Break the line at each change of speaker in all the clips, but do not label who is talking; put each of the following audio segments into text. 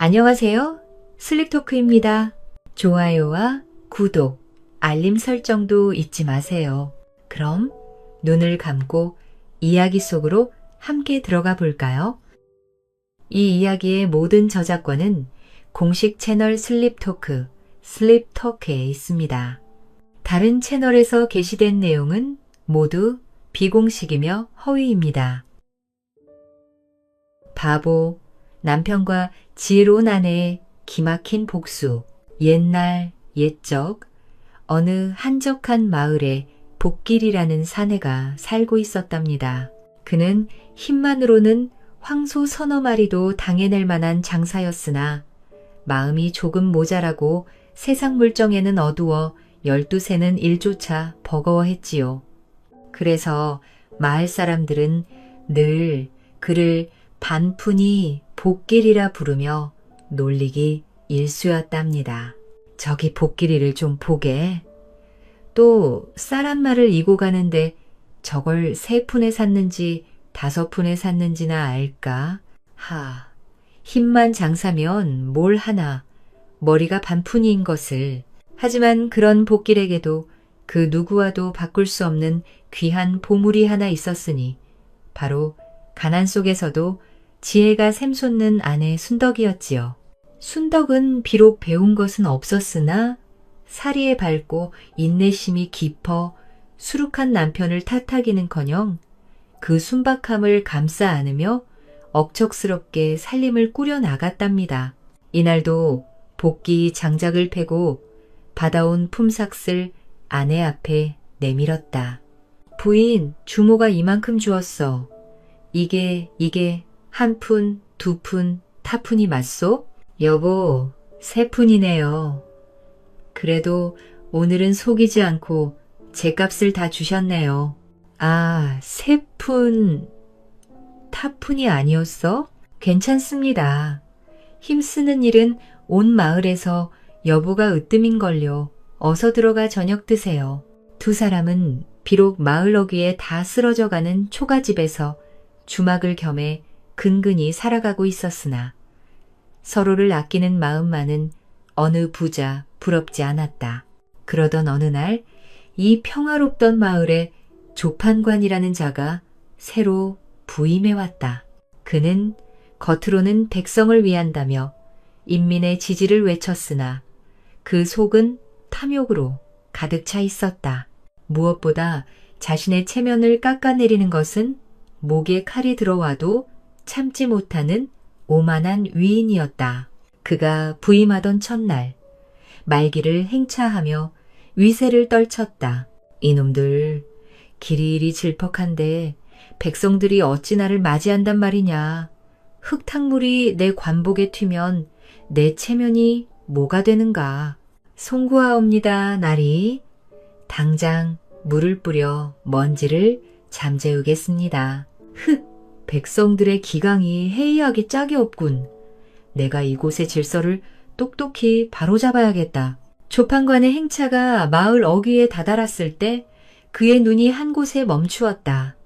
안녕하세요. 슬립토크입니다. 좋아요와 구독, 알림 설정도 잊지 마세요. 그럼 눈을 감고 이야기 속으로 함께 들어가 볼까요? 이 이야기의 모든 저작권은 공식 채널 슬립토크에 있습니다. 다른 채널에서 게시된 내용은 모두 비공식이며 허위입니다. 바보, 남편과 지혜로운 아내의 기막힌 복수, 옛날, 옛적, 어느 한적한 마을에 복길이라는 사내가 살고 있었답니다. 그는 힘만으로는 황소 서너 마리도 당해낼 만한 장사였으나 마음이 조금 모자라고 세상 물정에는 어두워 12새는 일조차 버거워했지요. 그래서 마을 사람들은 늘 그를 반푼이 복길이라 부르며 놀리기 일쑤였답니다. 저기 복길이를 좀 보게. 또 쌀 한 말을 이고 가는데 저걸 3푼에 샀는지 5푼에 샀는지나 알까? 힘만 장사면 뭘 하나, 머리가 반푼이인 것을. 하지만 그런 복길에게도 그 누구와도 바꿀 수 없는 귀한 보물이 하나 있었으니 바로 가난 속에서도 지혜가 샘솟는 아내 순덕이었지요. 순덕은 비록 배운 것은 없었으나 사리에 밝고 인내심이 깊어 수룩한 남편을 탓하기는커녕 그 순박함을 감싸 안으며 억척스럽게 살림을 꾸려나갔답니다. 이날도 복기 장작을 패고 받아온 품삯을 아내 앞에 내밀었다. 부인, 주모가 이만큼 주었어. 이게 1푼, 2푼, 타푼이 맞소? 여보, 3푼이네요. 그래도 오늘은 속이지 않고 제 값을 다 주셨네요. 3푼, 타푼이 아니었어? 괜찮습니다. 힘쓰는 일은 온 마을에서 여보가 으뜸인걸요. 어서 들어가 저녁 드세요. 두 사람은 비록 마을 어귀에 다 쓰러져가는 초가집에서 주막을 겸해 근근히 살아가고 있었으나 서로를 아끼는 마음만은 어느 부자 부럽지 않았다. 그러던 어느 날 이 평화롭던 마을에 조판관이라는 자가 새로 부임해 왔다. 그는 겉으로는 백성을 위한다며 인민의 지지를 외쳤으나 그 속은 탐욕으로 가득 차 있었다. 무엇보다 자신의 체면을 깎아내리는 것은 목에 칼이 들어와도 참지 못하는 오만한 위인이었다. 그가 부임하던 첫날 말기를 행차하며 위세를 떨쳤다. 이놈들 길이일이 질퍽한데 백성들이 어찌 나를 맞이한단 말이냐. 흙탕물이 내 관복에 튀면 내 체면이 뭐가 되는가. 송구하옵니다, 나리. 당장 물을 뿌려 먼지를 잠재우겠습니다. 백성들의 기강이 해이하게 짝이 없군. 내가 이곳의 질서를 똑똑히 바로잡아야겠다. 조판관의 행차가 마을 어귀에 다다랐을 때 그의 눈이 한 곳에 멈추었다.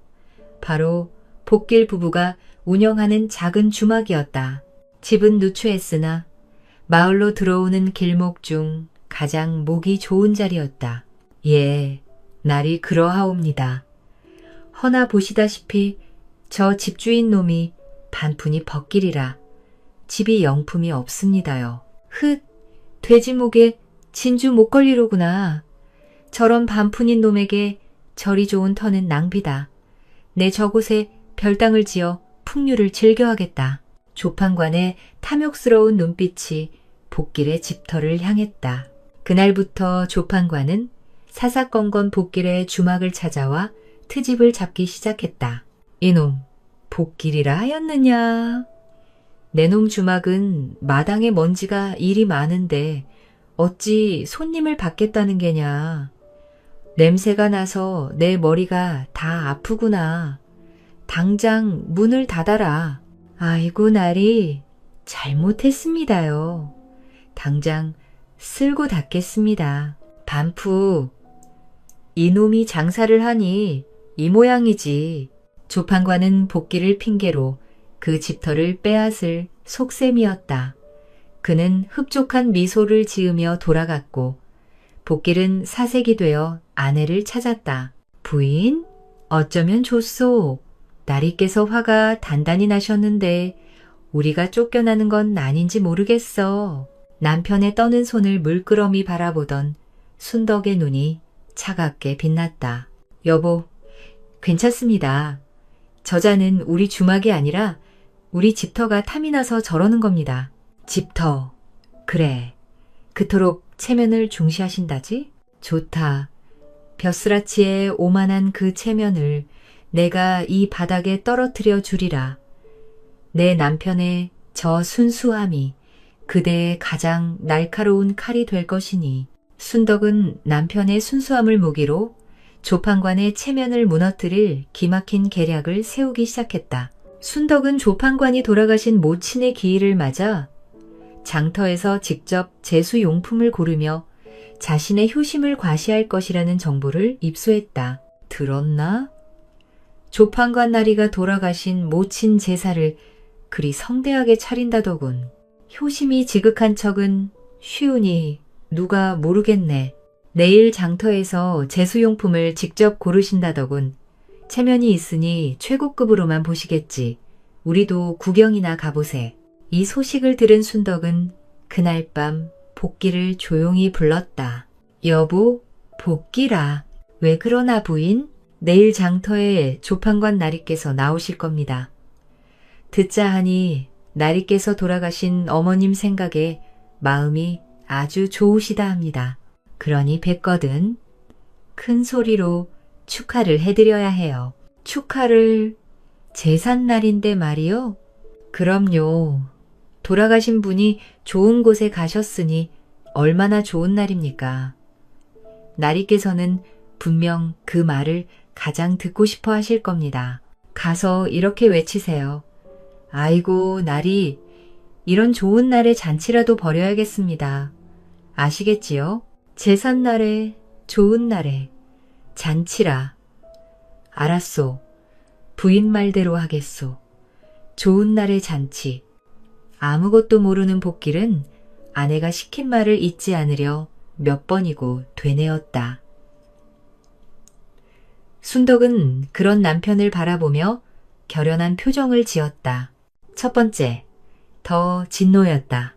바로 복길 부부가 운영하는 작은 주막이었다. 집은 누추했으나 마을로 들어오는 길목 중 가장 목이 좋은 자리였다. 예, 날이 그러하옵니다. 허나 보시다시피 저 집주인 놈이 반푼이 벗길이라 집이 영품이 없습니다요. 돼지 목에 진주 목걸이로구나. 저런 반푼인 놈에게 저리 좋은 터는 낭비다. 내 저곳에 별당을 지어 풍류를 즐겨하겠다. 조판관의 탐욕스러운 눈빛이 복길의 집터를 향했다. 그날부터 조판관은 사사건건 복길의 주막을 찾아와 트집을 잡기 시작했다. 이놈, 복길이라 하였느냐? 내 놈 주막은 마당에 먼지가 이리 많은데 어찌 손님을 받겠다는 게냐. 냄새가 나서 내 머리가 다 아프구나. 당장 문을 닫아라. 아이고 나리, 잘못했습니다요. 당장 쓸고 닫겠습니다. 반푸, 이놈이 장사를 하니 이 모양이지. 조판관은 복길을 핑계로 그 집터를 빼앗을 속셈이었다. 그는 흡족한 미소를 지으며 돌아갔고 복길은 사색이 되어 아내를 찾았다. 부인? 어쩌면 좋소. 나리께서 화가 단단히 나셨는데 우리가 쫓겨나는 건 아닌지 모르겠어. 남편의 떠는 손을 물끄러미 바라보던 순덕의 눈이 차갑게 빛났다. 여보, 괜찮습니다. 저자는 우리 주막이 아니라 우리 집터가 탐이 나서 저러는 겁니다. 집터. 그래. 그토록 체면을 중시하신다지? 좋다. 벼슬아치에 오만한 그 체면을 내가 이 바닥에 떨어뜨려 주리라. 내 남편의 저 순수함이 그대의 가장 날카로운 칼이 될 것이니. 순덕은 남편의 순수함을 무기로 조판관의 체면을 무너뜨릴 기막힌 계략을 세우기 시작했다. 순덕은 조판관이 돌아가신 모친의 기일을 맞아 장터에서 직접 제수용품을 고르며 자신의 효심을 과시할 것이라는 정보를 입수했다. 들었나? 조판관 나리가 돌아가신 모친 제사를 그리 성대하게 차린다더군. 효심이 지극한 척은 쉬우니 누가 모르겠네. 내일 장터에서 제수용품을 직접 고르신다더군. 체면이 있으니 최고급으로만 보시겠지. 우리도 구경이나 가보세. 이 소식을 들은 순덕은 그날 밤 복기를 조용히 불렀다. 여보, 복기라. 왜 그러나 부인? 내일 장터에 조판관 나리께서 나오실 겁니다. 듣자 하니 나리께서 돌아가신 어머님 생각에 마음이 아주 좋으시다 합니다. 그러니 뵙거든 큰 소리로 축하를 해드려야 해요. 축하를 제삿날인데 말이요? 그럼요. 돌아가신 분이 좋은 곳에 가셨으니 얼마나 좋은 날입니까? 나리께서는 분명 그 말을 가장 듣고 싶어 하실 겁니다. 가서 이렇게 외치세요. 아이고, 나리, 이런 좋은 날에 잔치라도 벌여야겠습니다. 아시겠지요? 제삿날에, 좋은 날에, 잔치라. 알았소. 부인 말대로 하겠소. 좋은 날의 잔치. 아무것도 모르는 복길은 아내가 시킨 말을 잊지 않으려 몇 번이고 되뇌었다. 순덕은 그런 남편을 바라보며 결연한 표정을 지었다. 첫 번째, 더 진노였다.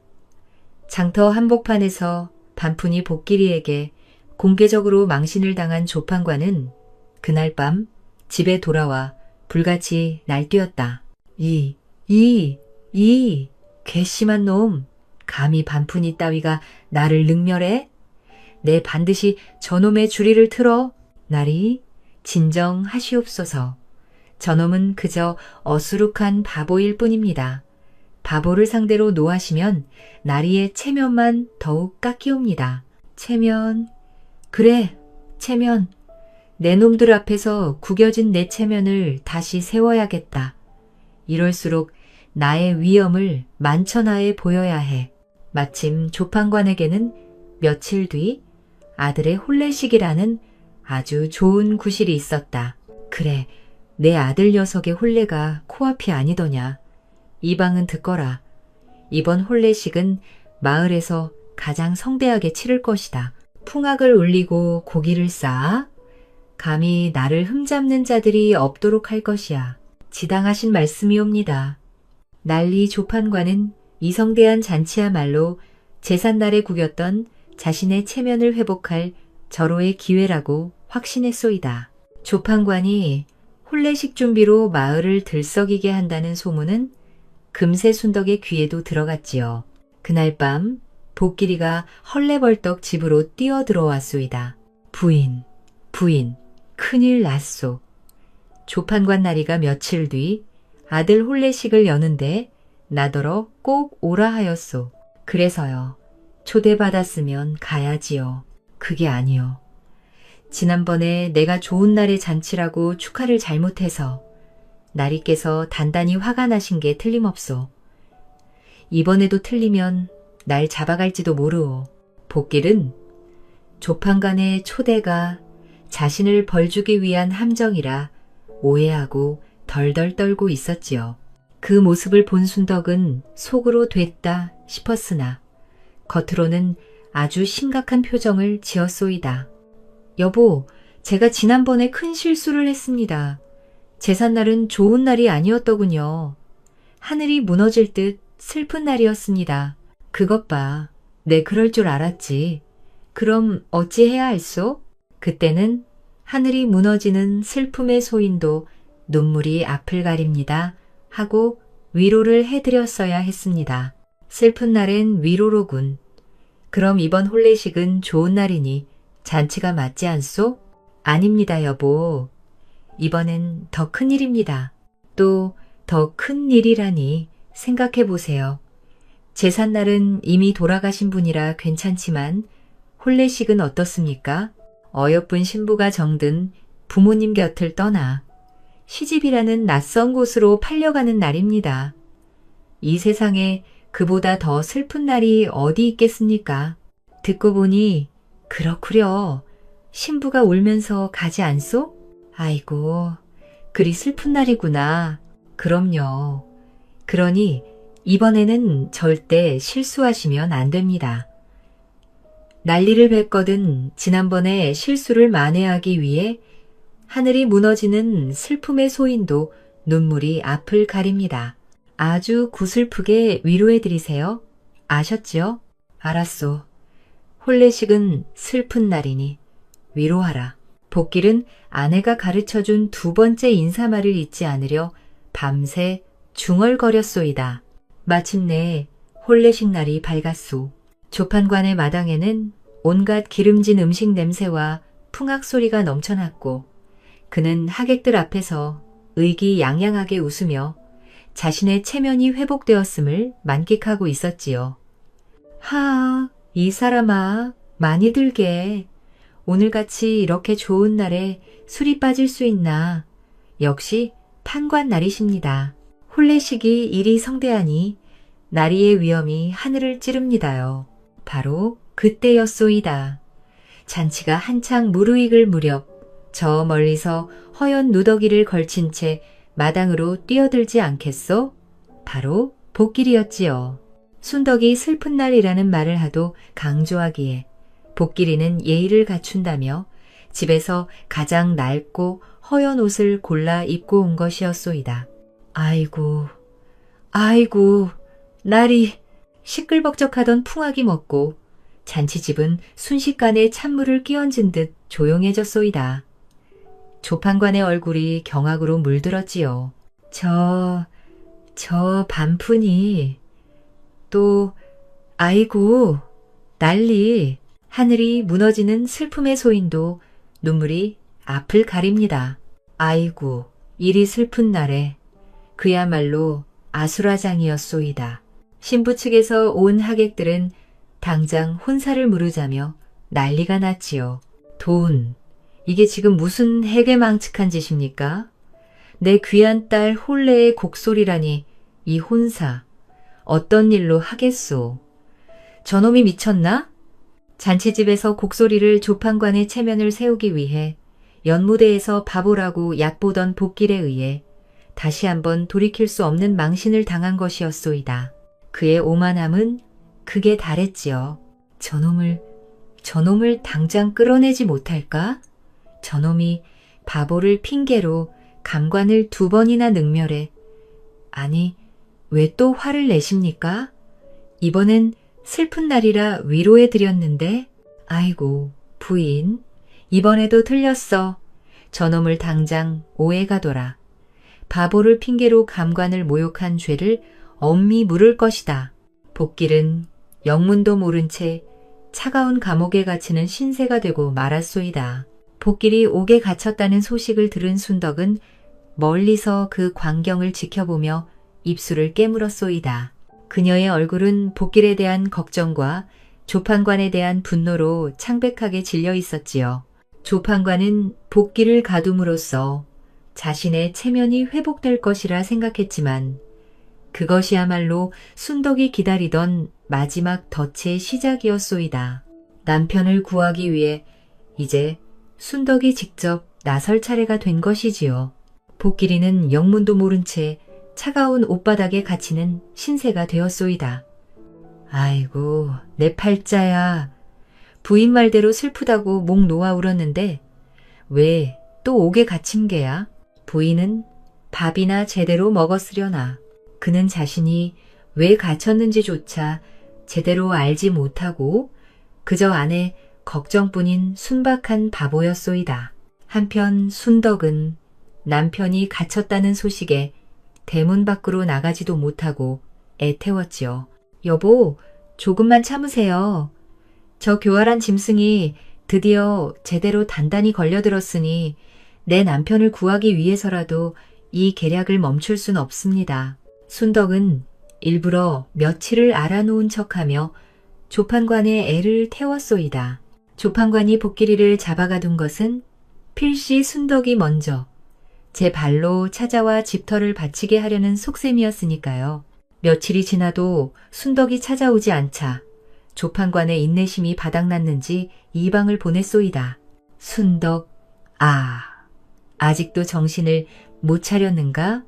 장터 한복판에서 반푼이 복길이에게 공개적으로 망신을 당한 조판관은 그날 밤 집에 돌아와 불같이 날뛰었다. 이 괘씸한 놈, 감히 반푼이 따위가 나를 능멸해? 내 반드시 저놈의 주리를 틀어. 나리, 진정하시옵소서. 저놈은 그저 어수룩한 바보일 뿐입니다. 바보를 상대로 노하시면 나리의 체면만 더욱 깎이옵니다. 체면. 그래, 체면. 내 놈들 앞에서 구겨진 내 체면을 다시 세워야겠다. 이럴수록 나의 위엄을 만천하에 보여야 해. 마침 조판관에게는 며칠 뒤 아들의 혼례식이라는 아주 좋은 구실이 있었다. 그래, 내 아들 녀석의 혼례가 코앞이 아니더냐. 이방은 듣거라. 이번 혼례식은 마을에서 가장 성대하게 치를 것이다. 풍악을 울리고 고기를 쌓아 감히 나를 흠잡는 자들이 없도록 할 것이야. 지당하신 말씀이옵니다. 난리 조판관은 이 성대한 잔치야말로 제삿날에 구겼던 자신의 체면을 회복할 절호의 기회라고 확신했소이다. 조판관이 혼례식 준비로 마을을 들썩이게 한다는 소문은 금세 순덕의 귀에도 들어갔지요. 그날 밤 복길이가 헐레벌떡 집으로 뛰어들어왔소이다. 부인, 큰일 났소. 조판관 나리가 며칠 뒤 아들 혼례식을 여는데 나더러 꼭 오라 하였소. 그래서요. 초대받았으면 가야지요. 그게 아니요. 지난번에 내가 좋은 날의 잔치라고 축하를 잘못해서 나리께서 단단히 화가 나신 게 틀림없소. 이번에도 틀리면 날 잡아갈지도 모르오. 복길은 조판관의 초대가 자신을 벌주기 위한 함정이라 오해하고 덜덜 떨고 있었지요. 그 모습을 본 순덕은 속으로 됐다 싶었으나 겉으로는 아주 심각한 표정을 지었소이다. 여보, 제가 지난번에 큰 실수를 했습니다. 제삿날은 좋은 날이 아니었더군요. 하늘이 무너질 듯 슬픈 날이었습니다. 그것 봐. 내 그럴 줄 알았지. 그럼 어찌해야 할소? 그때는 하늘이 무너지는 슬픔의 소인도 눈물이 앞을 가립니다. 하고 위로를 해드렸어야 했습니다. 슬픈 날엔 위로로군. 그럼 이번 혼례식은 좋은 날이니 잔치가 맞지 않소? 아닙니다, 여보. 이번엔 더 큰 일입니다. 또 더 큰 일이라니 생각해 보세요. 제삿날은 이미 돌아가신 분이라 괜찮지만 혼례식은 어떻습니까? 어여쁜 신부가 정든 부모님 곁을 떠나 시집이라는 낯선 곳으로 팔려가는 날입니다. 이 세상에 그보다 더 슬픈 날이 어디 있겠습니까? 듣고 보니 그렇구려. 신부가 울면서 가지 않소? 아이고, 그리 슬픈 날이구나. 그럼요. 그러니 이번에는 절대 실수하시면 안 됩니다. 난리를 뱉거든 지난번에 실수를 만회하기 위해 하늘이 무너지는 슬픔의 소인도 눈물이 앞을 가립니다. 아주 구슬프게 위로해드리세요. 아셨지요? 알았소. 혼례식은 슬픈 날이니 위로하라. 복길은 아내가 가르쳐준 두 번째 인사말을 잊지 않으려 밤새 중얼거렸소이다. 마침내 혼례식 날이 밝았소. 조판관의 마당에는 온갖 기름진 음식 냄새와 풍악 소리가 넘쳐났고 그는 하객들 앞에서 의기양양하게 웃으며 자신의 체면이 회복되었음을 만끽하고 있었지요. 하, 이 사람아, 많이 들게. 오늘같이 이렇게 좋은 날에 술이 빠질 수 있나. 역시 판관 날이십니다. 혼례식이 이리 성대하니 나리의 위엄이 하늘을 찌릅니다요. 바로 그때였소이다. 잔치가 한창 무르익을 무렵 저 멀리서 허연 누더기를 걸친 채 마당으로 뛰어들지 않겠소? 바로 복길이었지요. 순덕이 슬픈 날이라는 말을 하도 강조하기에 복길이는 예의를 갖춘다며 집에서 가장 낡고 허연 옷을 골라 입고 온 것이었소이다. 아이고, 아이고, 날이 시끌벅적하던 풍악이 먹고 잔치집은 순식간에 찬물을 끼얹은 듯 조용해졌소이다. 조판관의 얼굴이 경악으로 물들었지요. 저 반푼이 또 아이고 난리. 하늘이 무너지는 슬픔의 소인도 눈물이 앞을 가립니다. 아이고 이리 슬픈 날에 그야말로 아수라장이었소이다. 신부 측에서 온 하객들은 당장 혼사를 무르자며 난리가 났지요. 돈, 이게 지금 무슨 해괴망측한 짓입니까? 내 귀한 딸 혼례의 곡소리라니 이 혼사 어떤 일로 하겠소? 저놈이 미쳤나? 잔치집에서 곡소리를 조판관의 체면을 세우기 위해 연무대에서 바보라고 얕보던 복길에 의해 다시 한번 돌이킬 수 없는 망신을 당한 것이었소이다. 그의 오만함은 극에 달했지요. 저놈을 당장 끌어내지 못할까? 저놈이 바보를 핑계로 감관을 2번이나 능멸해. 아니, 왜 또 화를 내십니까? 이번엔 슬픈 날이라 위로해드렸는데. 아이고, 부인, 이번에도 틀렸어. 저놈을 당장 오해가둬라. 바보를 핑계로 감관을 모욕한 죄를 엄히 물을 것이다. 복길은 영문도 모른 채 차가운 감옥에 갇히는 신세가 되고 말았소이다. 복길이 옥에 갇혔다는 소식을 들은 순덕은 멀리서 그 광경을 지켜보며 입술을 깨물었소이다. 그녀의 얼굴은 복길에 대한 걱정과 조판관에 대한 분노로 창백하게 질려 있었지요. 조판관은 복길을 가둠으로써 자신의 체면이 회복될 것이라 생각했지만 그것이야말로 순덕이 기다리던 마지막 덫의 시작이었소이다. 남편을 구하기 위해 이제 순덕이 직접 나설 차례가 된 것이지요. 복길이는 영문도 모른 채 차가운 옷바닥에 갇히는 신세가 되었소이다. 아이고, 내 팔자야. 부인 말대로 슬프다고 목 놓아 울었는데 왜 또 옥에 갇힌 게야? 부인은 밥이나 제대로 먹었으려나. 그는 자신이 왜 갇혔는지조차 제대로 알지 못하고 그저 안에 걱정뿐인 순박한 바보였소이다. 한편 순덕은 남편이 갇혔다는 소식에 대문 밖으로 나가지도 못하고 애태웠지요. 여보, 조금만 참으세요. 저 교활한 짐승이 드디어 제대로 단단히 걸려들었으니 내 남편을 구하기 위해서라도 이 계략을 멈출 순 없습니다. 순덕은 일부러 며칠을 알아놓은 척하며 조판관의 애를 태웠소이다. 조판관이 복길이를 잡아가둔 것은 필시 순덕이 먼저 제 발로 찾아와 집터를 바치게 하려는 속셈이었으니까요. 며칠이 지나도 순덕이 찾아오지 않자 조판관의 인내심이 바닥났는지 이방을 보냈소이다. 순덕, 아직도 정신을 못 차렸는가?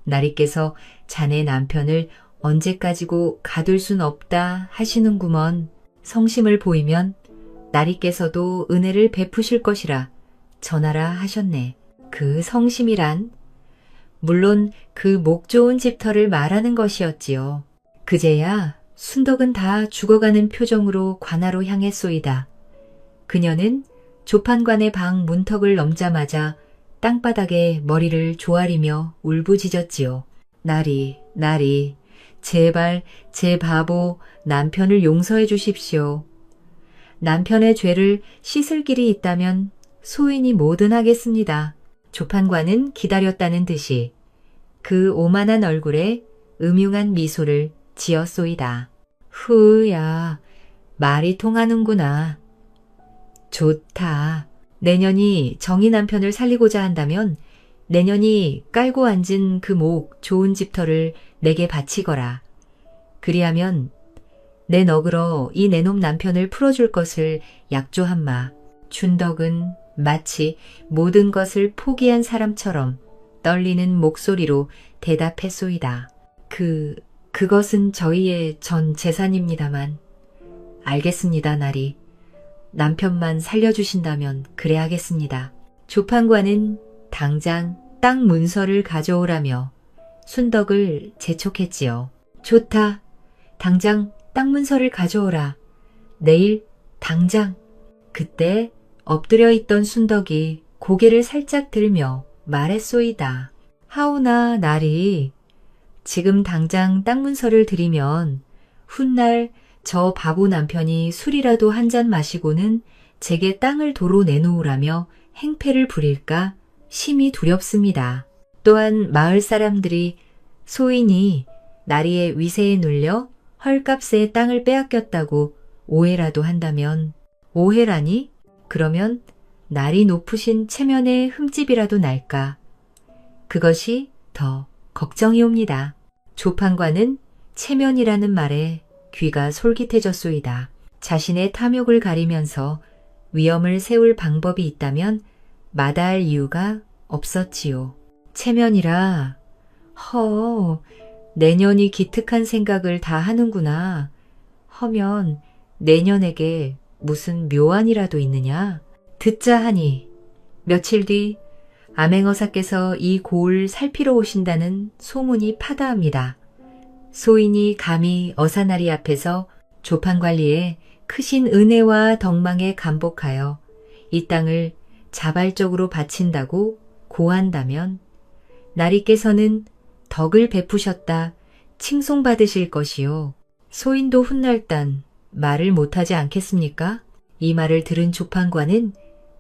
나리께서 자네 남편을 언제까지고 가둘 순 없다 하시는구먼. 성심을 보이면 나리께서도 은혜를 베푸실 것이라 전하라 하셨네. 그 성심이란 물론 그 목 좋은 집터를 말하는 것이었지요. 그제야 순덕은 다 죽어가는 표정으로 관하로 향했소이다. 그녀는 조판관의 방 문턱을 넘자마자 땅바닥에 머리를 조아리며 울부짖었지요. 나리, 제발 제 바보 남편을 용서해 주십시오. 남편의 죄를 씻을 길이 있다면 소인이 뭐든 하겠습니다. 조판관은 기다렸다는 듯이 그 오만한 얼굴에 음흉한 미소를 지었소이다. 후야, 말이 통하는구나. 좋다. 내년이 정희 남편을 살리고자 한다면 내년이 깔고 앉은 그 목 좋은 집터를 내게 바치거라. 그리하면 내 너그러 이 내놈 남편을 풀어줄 것을 약조한마. 춘덕은 마치 모든 것을 포기한 사람처럼 떨리는 목소리로 대답했소이다. 그것은 저희의 전 재산입니다만. 알겠습니다, 나리. 남편만 살려주신다면 그래 하겠습니다. 조판관은 당장 땅 문서를 가져오라며 순덕을 재촉했지요. 좋다. 당장 땅 문서를 가져오라. 내일 당장. 그때 엎드려 있던 순덕이 고개를 살짝 들며 말했소이다. 하오나 나리, 지금 당장 땅 문서를 드리면 훗날 저 바보 남편이 술이라도 한 잔 마시고는 제게 땅을 도로 내놓으라며 행패를 부릴까 심히 두렵습니다. 또한 마을 사람들이 소인이 나리의 위세에 눌려 헐값에 땅을 빼앗겼다고 오해라도 한다면, 오해라니? 그러면 날이 높으신 체면에 흠집이라도 날까? 그것이 더 걱정이옵니다. 조판관은 체면이라는 말에 귀가 솔깃해졌소이다. 자신의 탐욕을 가리면서 위험을 세울 방법이 있다면 마다할 이유가 없었지요. 체면이라, 내년이 기특한 생각을 다 하는구나. 허면 내년에게 무슨 묘안이라도 있느냐? 듣자 하니 며칠 뒤 암행어사께서 이 고을 살피러 오신다는 소문이 파다합니다. 소인이 감히 어사나리 앞에서 조판관리에 크신 은혜와 덕망에 감복하여 이 땅을 자발적으로 바친다고 고한다면 나리께서는 덕을 베푸셨다 칭송받으실 것이요. 소인도 훗날 딴 말을 못하지 않겠습니까? 이 말을 들은 조판관은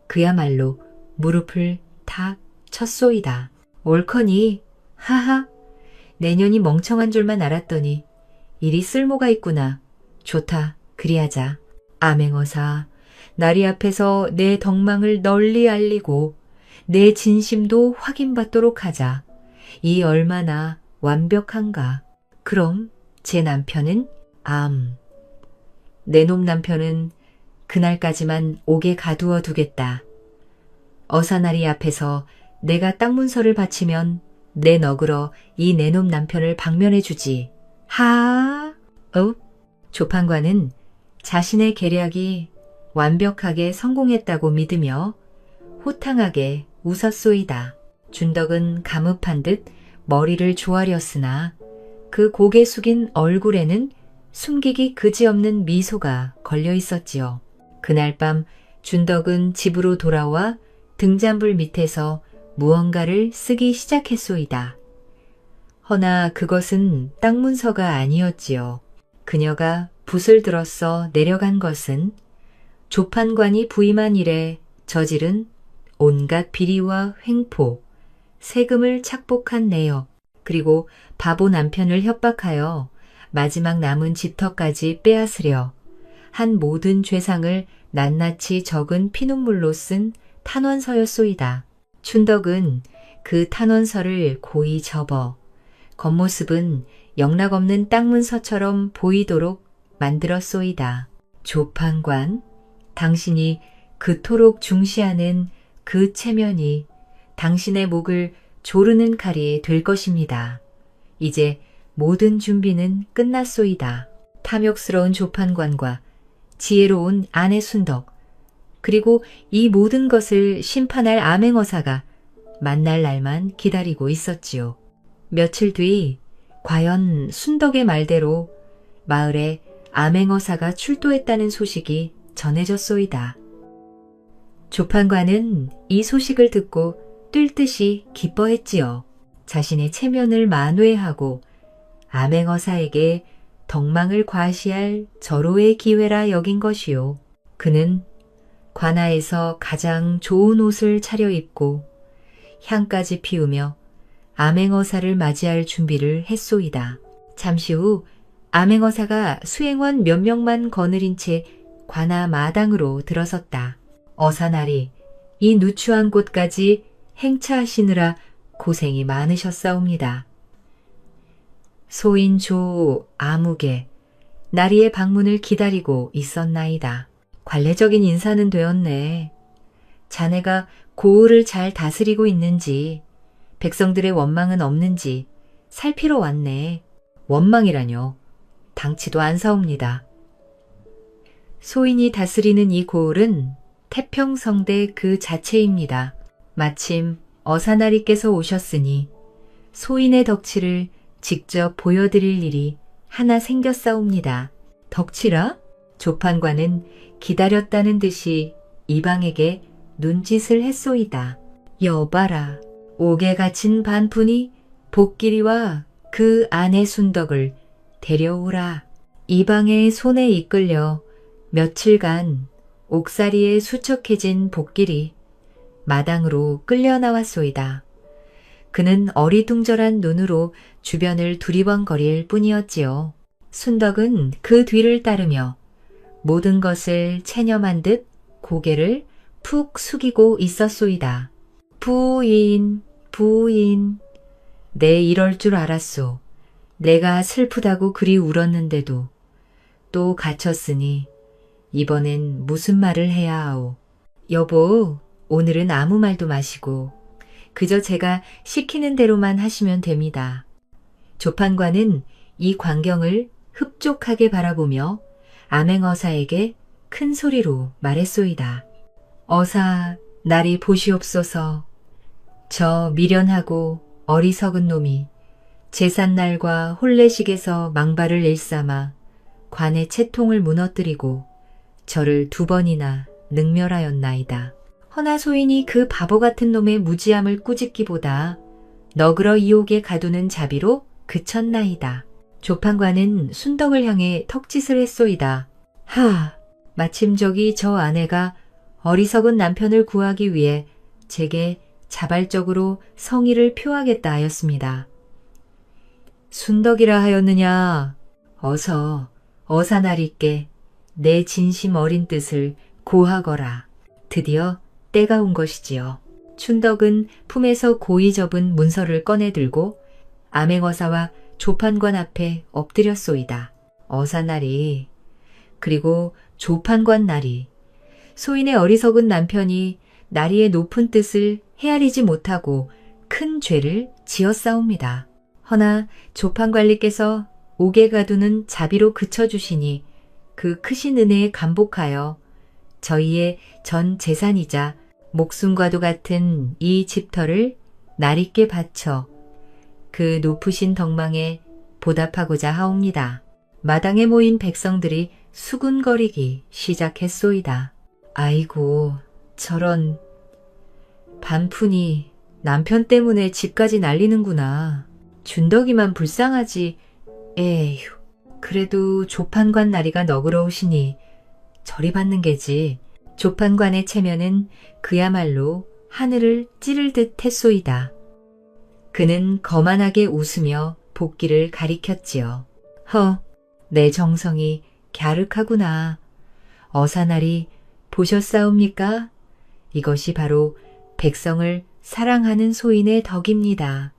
그야말로 무릎을 탁 쳤소이다. 옳거니, 하하, 내년이 멍청한 줄만 알았더니 일이 쓸모가 있구나. 좋다, 그리하자. 암행어사, 나리 앞에서 내 덕망을 널리 알리고 내 진심도 확인받도록 하자. 이 얼마나 완벽한가. 그럼 제 남편은 내놈 남편은 그날까지만 옥에 가두어 두겠다. 어사나리 앞에서 내가 땅 문서를 바치면 내 너그러 이 내놈 남편을 방면해 주지. 하, 조판관은 자신의 계략이 완벽하게 성공했다고 믿으며 호탕하게 웃었소이다. 준덕은 감읍한 듯 머리를 조아렸으나 그 고개 숙인 얼굴에는 숨기기 그지없는 미소가 걸려 있었지요. 그날 밤 준덕은 집으로 돌아와 등잔불 밑에서 무언가를 쓰기 시작했소이다. 허나 그것은 땅 문서가 아니었지요. 그녀가 붓을 들었어 내려간 것은 조판관이 부임한 이래 저지른 온갖 비리와 횡포, 세금을 착복한 내역, 그리고 바보 남편을 협박하여 마지막 남은 집터까지 빼앗으려 한 모든 죄상을 낱낱이 적은 피눈물로 쓴 탄원서였소이다. 춘덕은 그 탄원서를 고이 접어 겉모습은 영락없는 땅문서처럼 보이도록 만들었소이다. 조판관, 당신이 그토록 중시하는 그 체면이 당신의 목을 조르는 칼이 될 것입니다. 이제 모든 준비는 끝났소이다. 탐욕스러운 조판관과 지혜로운 아내 순덕, 그리고 이 모든 것을 심판할 암행어사가 만날 날만 기다리고 있었지요. 며칠 뒤 과연 순덕의 말대로 마을에 암행어사가 출도했다는 소식이 전해졌소이다. 조판관은 이 소식을 듣고 뛸 듯이 기뻐했지요. 자신의 체면을 만회하고 암행어사에게 덕망을 과시할 절호의 기회라 여긴 것이요. 그는 관아에서 가장 좋은 옷을 차려입고 향까지 피우며 암행어사를 맞이할 준비를 했소이다. 잠시 후 암행어사가 수행원 몇 명만 거느린 채 관아 마당으로 들어섰다. 어사날이 이 누추한 곳까지 행차하시느라 고생이 많으셨사옵니다. 소인조 아무개 나리의 방문을 기다리고 있었나이다. 관례적인 인사는 되었네. 자네가 고을을 잘 다스리고 있는지, 백성들의 원망은 없는지 살피러 왔네. 원망이라뇨. 당치도 않사옵니다. 소인이 다스리는 이 고을은 태평성대 그 자체입니다. 마침 어사나리께서 오셨으니 소인의 덕치를 직접 보여드릴 일이 하나 생겼사옵니다. 덕치라? 조판관은 기다렸다는 듯이 이방에게 눈짓을 했소이다. 여봐라. 옥에 갇힌 반푼이 복길이와 그 아내 순덕을 데려오라. 이방의 손에 이끌려 며칠간 옥사리에 수척해진 복길이 마당으로 끌려 나왔소이다. 그는 어리둥절한 눈으로 주변을 두리번거릴 뿐이었지요. 순덕은 그 뒤를 따르며 모든 것을 체념한 듯 고개를 푹 숙이고 있었소이다. 부인, 부인, 내 이럴 줄 알았소. 내가 슬프다고 그리 울었는데도 또 갇혔으니 이번엔 무슨 말을 해야 하오. 여보, 오늘은 아무 말도 마시고 그저 제가 시키는 대로만 하시면 됩니다. 조판관은 이 광경을 흡족하게 바라보며 암행어사에게 큰 소리로 말했소이다. 어사, 나리 보시옵소서. 저 미련하고 어리석은 놈이 제삿날과 혼례식에서 망발을 일삼아 관의 채통을 무너뜨리고 저를 2번이나 능멸하였나이다. 허나 소인이 그 바보 같은 놈의 무지함을 꾸짖기보다 너그러 이옥에 가두는 자비로 그쳤나이다. 조판관은 순덕을 향해 턱짓을 했소이다. 하, 마침 저기 저 아내가 어리석은 남편을 구하기 위해 제게 자발적으로 성의를 표하겠다 하였습니다. 순덕이라 하였느냐? 어서 어사나리께 내 진심 어린 뜻을 고하거라. 드디어 때가 온 것이지요. 춘덕은 품에서 고이 접은 문서를 꺼내 들고 암행어사와 조판관 앞에 엎드렸소이다. 어사나리, 그리고 조판관 나리, 소인의 어리석은 남편이 나리의 높은 뜻을 헤아리지 못하고 큰 죄를 지었사옵니다. 허나 조판관리께서 옥에 가두는 자비로 그쳐주시니 그 크신 은혜에 감복하여 저희의 전 재산이자 목숨과도 같은 이 집터를 날있게 바쳐 그 높으신 덕망에 보답하고자 하옵니다. 마당에 모인 백성들이 수군거리기 시작했소이다. 아이고, 저런 반푼이 남편 때문에 집까지 날리는구나. 준덕이만 불쌍하지. 에휴, 그래도 조판관 나리가 너그러우시니 저리 받는 게지. 조판관의 체면은 그야말로 하늘을 찌를 듯 했소이다. 그는 거만하게 웃으며 복기를 가리켰지요. 내 정성이 갸륵하구나. 어사나리 보셨사옵니까? 이것이 바로 백성을 사랑하는 소인의 덕입니다.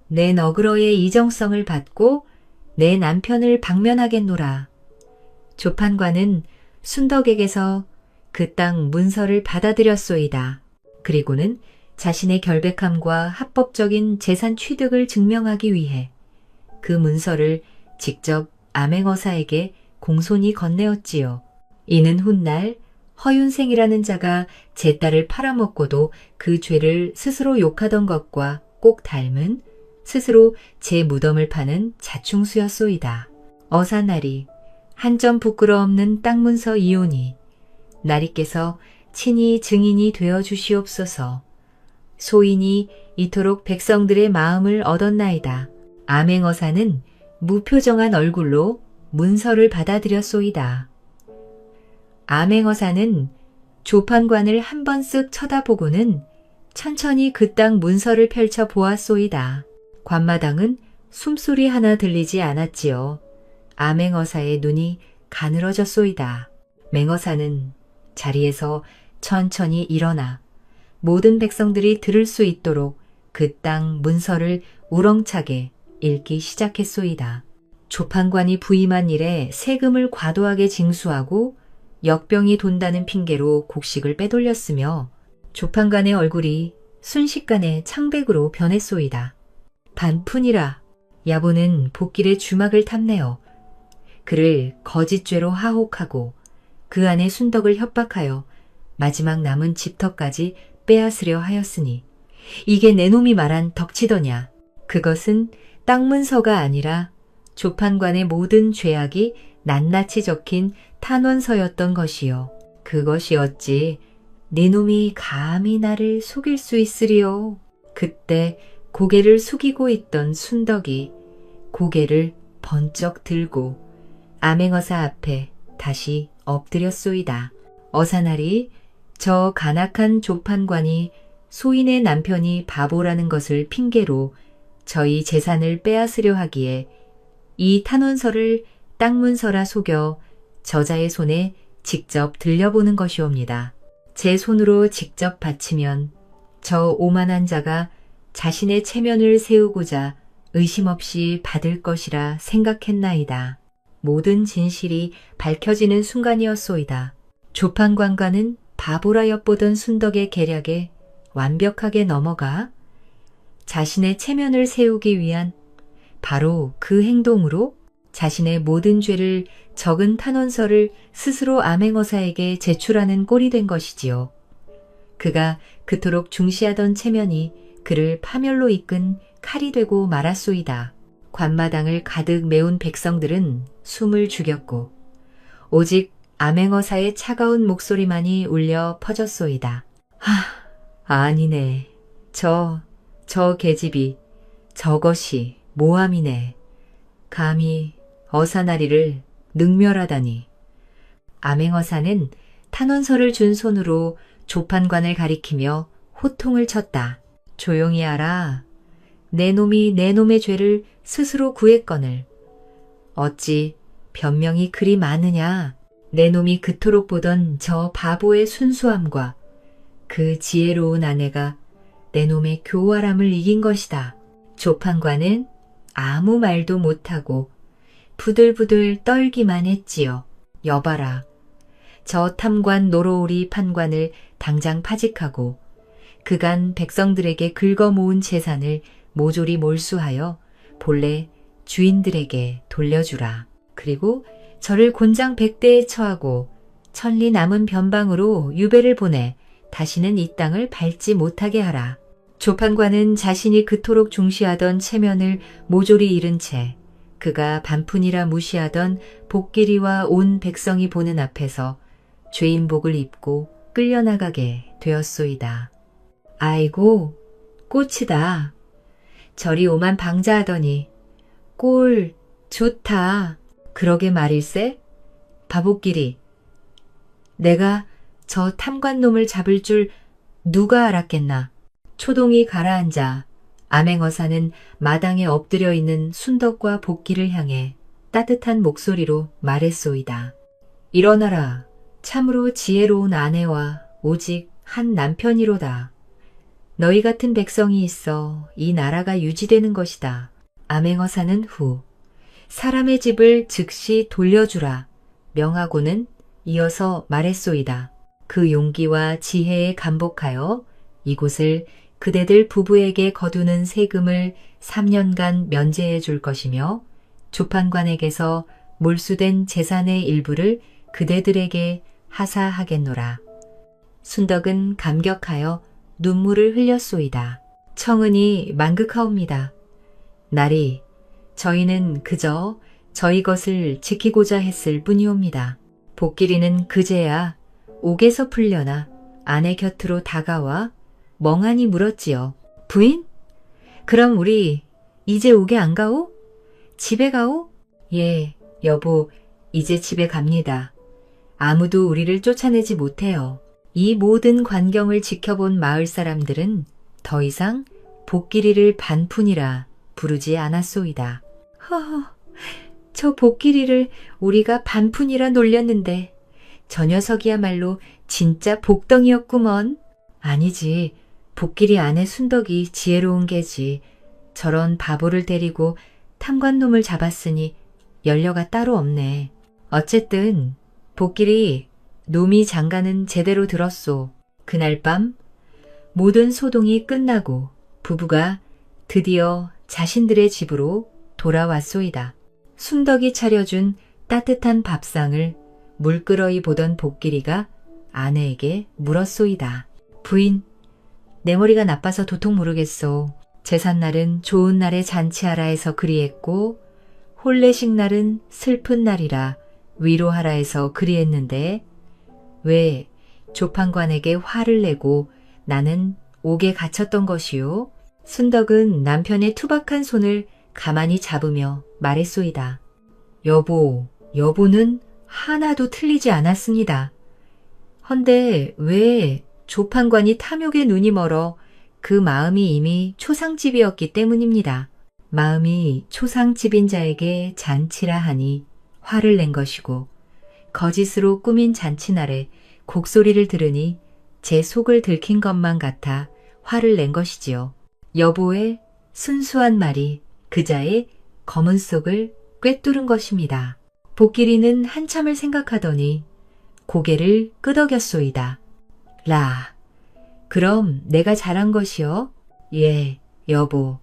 내 너그러의 이정성을 받고 내 남편을 방면하겠노라. 조판관은 순덕에게서 그 땅 문서를 받아들였소이다. 그리고는 자신의 결백함과 합법적인 재산 취득을 증명하기 위해 그 문서를 직접 암행어사에게 공손히 건네었지요. 이는 훗날 허윤생이라는 자가 제 딸을 팔아먹고도 그 죄를 스스로 욕하던 것과 꼭 닮은 스스로 제 무덤을 파는 자충수였소이다. 어사나리, 한 점 부끄러 없는 땅 문서 이오니 나리께서 친히 증인이 되어 주시옵소서. 소인이 이토록 백성들의 마음을 얻었나이다. 암행어사는 무표정한 얼굴로 문서를 받아들였소이다. 암행어사는 조판관을 한 번 쓱 쳐다보고는 천천히 그 땅 문서를 펼쳐 보았소이다. 관마당은 숨소리 하나 들리지 않았지요. 암행어사의 눈이 가늘어졌소이다. 맹어사는 자리에서 천천히 일어나 모든 백성들이 들을 수 있도록 그 땅 문서를 우렁차게 읽기 시작했소이다. 조판관이 부임한 일에 세금을 과도하게 징수하고 역병이 돈다는 핑계로 곡식을 빼돌렸으며 조판관의 얼굴이 순식간에 창백으로 변했소이다. 반푼이라 야보는 복길의 주막을 탐내어 그를 거짓죄로 하혹하고 그 안에 순덕을 협박하여 마지막 남은 집터까지 빼앗으려 하였으니 이게 내 놈이 말한 덕치더냐. 그것은 땅 문서가 아니라 조판관의 모든 죄악이 낱낱이 적힌 탄원서였던 것이요. 그것이 어찌 네 놈이 감히 나를 속일 수 있으리요. 그때 고개를 숙이고 있던 순덕이 고개를 번쩍 들고 암행어사 앞에 다시 엎드렸소이다. 어사날이 저 간악한 조판관이 소인의 남편이 바보라는 것을 핑계로 저희 재산을 빼앗으려 하기에 이 탄원서를 땅 문서라 속여 저자의 손에 직접 들려보는 것이옵니다. 제 손으로 직접 바치면 저 오만한 자가 자신의 체면을 세우고자 의심 없이 받을 것이라 생각했나이다. 모든 진실이 밝혀지는 순간이었소이다. 조판관과는 바보라 엿보던 순덕의 계략에 완벽하게 넘어가 자신의 체면을 세우기 위한 바로 그 행동으로 자신의 모든 죄를 적은 탄원서를 스스로 암행어사에게 제출하는 꼴이 된 것이지요. 그가 그토록 중시하던 체면이 그를 파멸로 이끈 칼이 되고 말았소이다. 관마당을 가득 메운 백성들은 숨을 죽였고 오직 암행어사의 차가운 목소리만이 울려 퍼졌소이다. 아니네. 저 계집이 저것이 모함이네. 감히 어사나리를 능멸하다니. 암행어사는 탄원서를 준 손으로 조판관을 가리키며 호통을 쳤다. 조용히 하라. 내 놈이 내 놈의 죄를 스스로 구했거늘. 어찌 변명이 그리 많으냐. 내 놈이 그토록 보던 저 바보의 순수함과 그 지혜로운 아내가 내 놈의 교활함을 이긴 것이다. 조판관은 아무 말도 못하고 부들부들 떨기만 했지요. 여봐라. 저 탐관 노로우리 판관을 당장 파직하고 그간 백성들에게 긁어 모은 재산을 모조리 몰수하여 본래 주인들에게 돌려주라. 그리고 저를 곤장 100대에 처하고 천리 남은 변방으로 유배를 보내 다시는 이 땅을 밟지 못하게 하라. 조판관은 자신이 그토록 중시하던 체면을 모조리 잃은 채 그가 반푼이라 무시하던 복길이와 온 백성이 보는 앞에서 죄인복을 입고 끌려나가게 되었소이다. 아이고, 꽃이다. 저리 오만 방자하더니 꼴 좋다. 그러게 말일세? 바보끼리, 내가 저 탐관놈을 잡을 줄 누가 알았겠나. 초동이 가라앉아 암행어사는 마당에 엎드려 있는 순덕과 복기를 향해 따뜻한 목소리로 말했소이다. 일어나라. 참으로 지혜로운 아내와 오직 한 남편이로다. 너희 같은 백성이 있어 이 나라가 유지되는 것이다. 암행어사는 후 사람의 집을 즉시 돌려주라 명하고는 이어서 말했소이다. 그 용기와 지혜에 감복하여 이곳을 그대들 부부에게 거두는 세금을 3년간 면제해 줄 것이며 조판관에게서 몰수된 재산의 일부를 그대들에게 하사하겠노라. 순덕은 감격하여 눈물을 흘렸소이다. 청은이 만극하옵니다. 나리, 저희는 그저 저희 것을 지키고자 했을 뿐이옵니다. 복길이는 그제야 옥에서 풀려나 아내 곁으로 다가와 멍하니 물었지요. 부인? 그럼 우리 이제 옥에 안 가오? 집에 가오? 예, 여보, 이제 집에 갑니다. 아무도 우리를 쫓아내지 못해요. 이 모든 광경을 지켜본 마을 사람들은 더 이상 복길이를 반푼이라 부르지 않았소이다. 허허, 저 복길이를 우리가 반푼이라 놀렸는데 저 녀석이야말로 진짜 복덩이였구먼. 아니지, 복길이 아내 순덕이 지혜로운 게지. 저런 바보를 데리고 탐관놈을 잡았으니 연려가 따로 없네. 어쨌든 복길이 놈이 장가는 제대로 들었소. 그날 밤 모든 소동이 끝나고 부부가 드디어 자신들의 집으로 돌아왔소이다. 순덕이 차려준 따뜻한 밥상을 물끄러이 보던 복길이가 아내에게 물었소이다. 부인, 내 머리가 나빠서 도통 모르겠소. 제삿날은 좋은 날에 잔치하라 해서 그리했고 혼례식 날은 슬픈 날이라 위로하라 해서 그리했는데 왜 조판관에게 화를 내고 나는 옥에 갇혔던 것이요? 순덕은 남편의 투박한 손을 가만히 잡으며 말했소이다. 여보는 하나도 틀리지 않았습니다. 헌데 왜 조판관이 탐욕에 눈이 멀어 그 마음이 이미 초상집이었기 때문입니다. 마음이 초상집인 자에게 잔치라 하니 화를 낸 것이고 거짓으로 꾸민 잔치날에 곡소리를 들으니 제 속을 들킨 것만 같아 화를 낸 것이지요. 여보의 순수한 말이 그자의 검은 속을 꿰뚫은 것입니다. 복길이는 한참을 생각하더니 고개를 끄덕였소이다. 라, 그럼 내가 잘한 것이요? 예, 여보.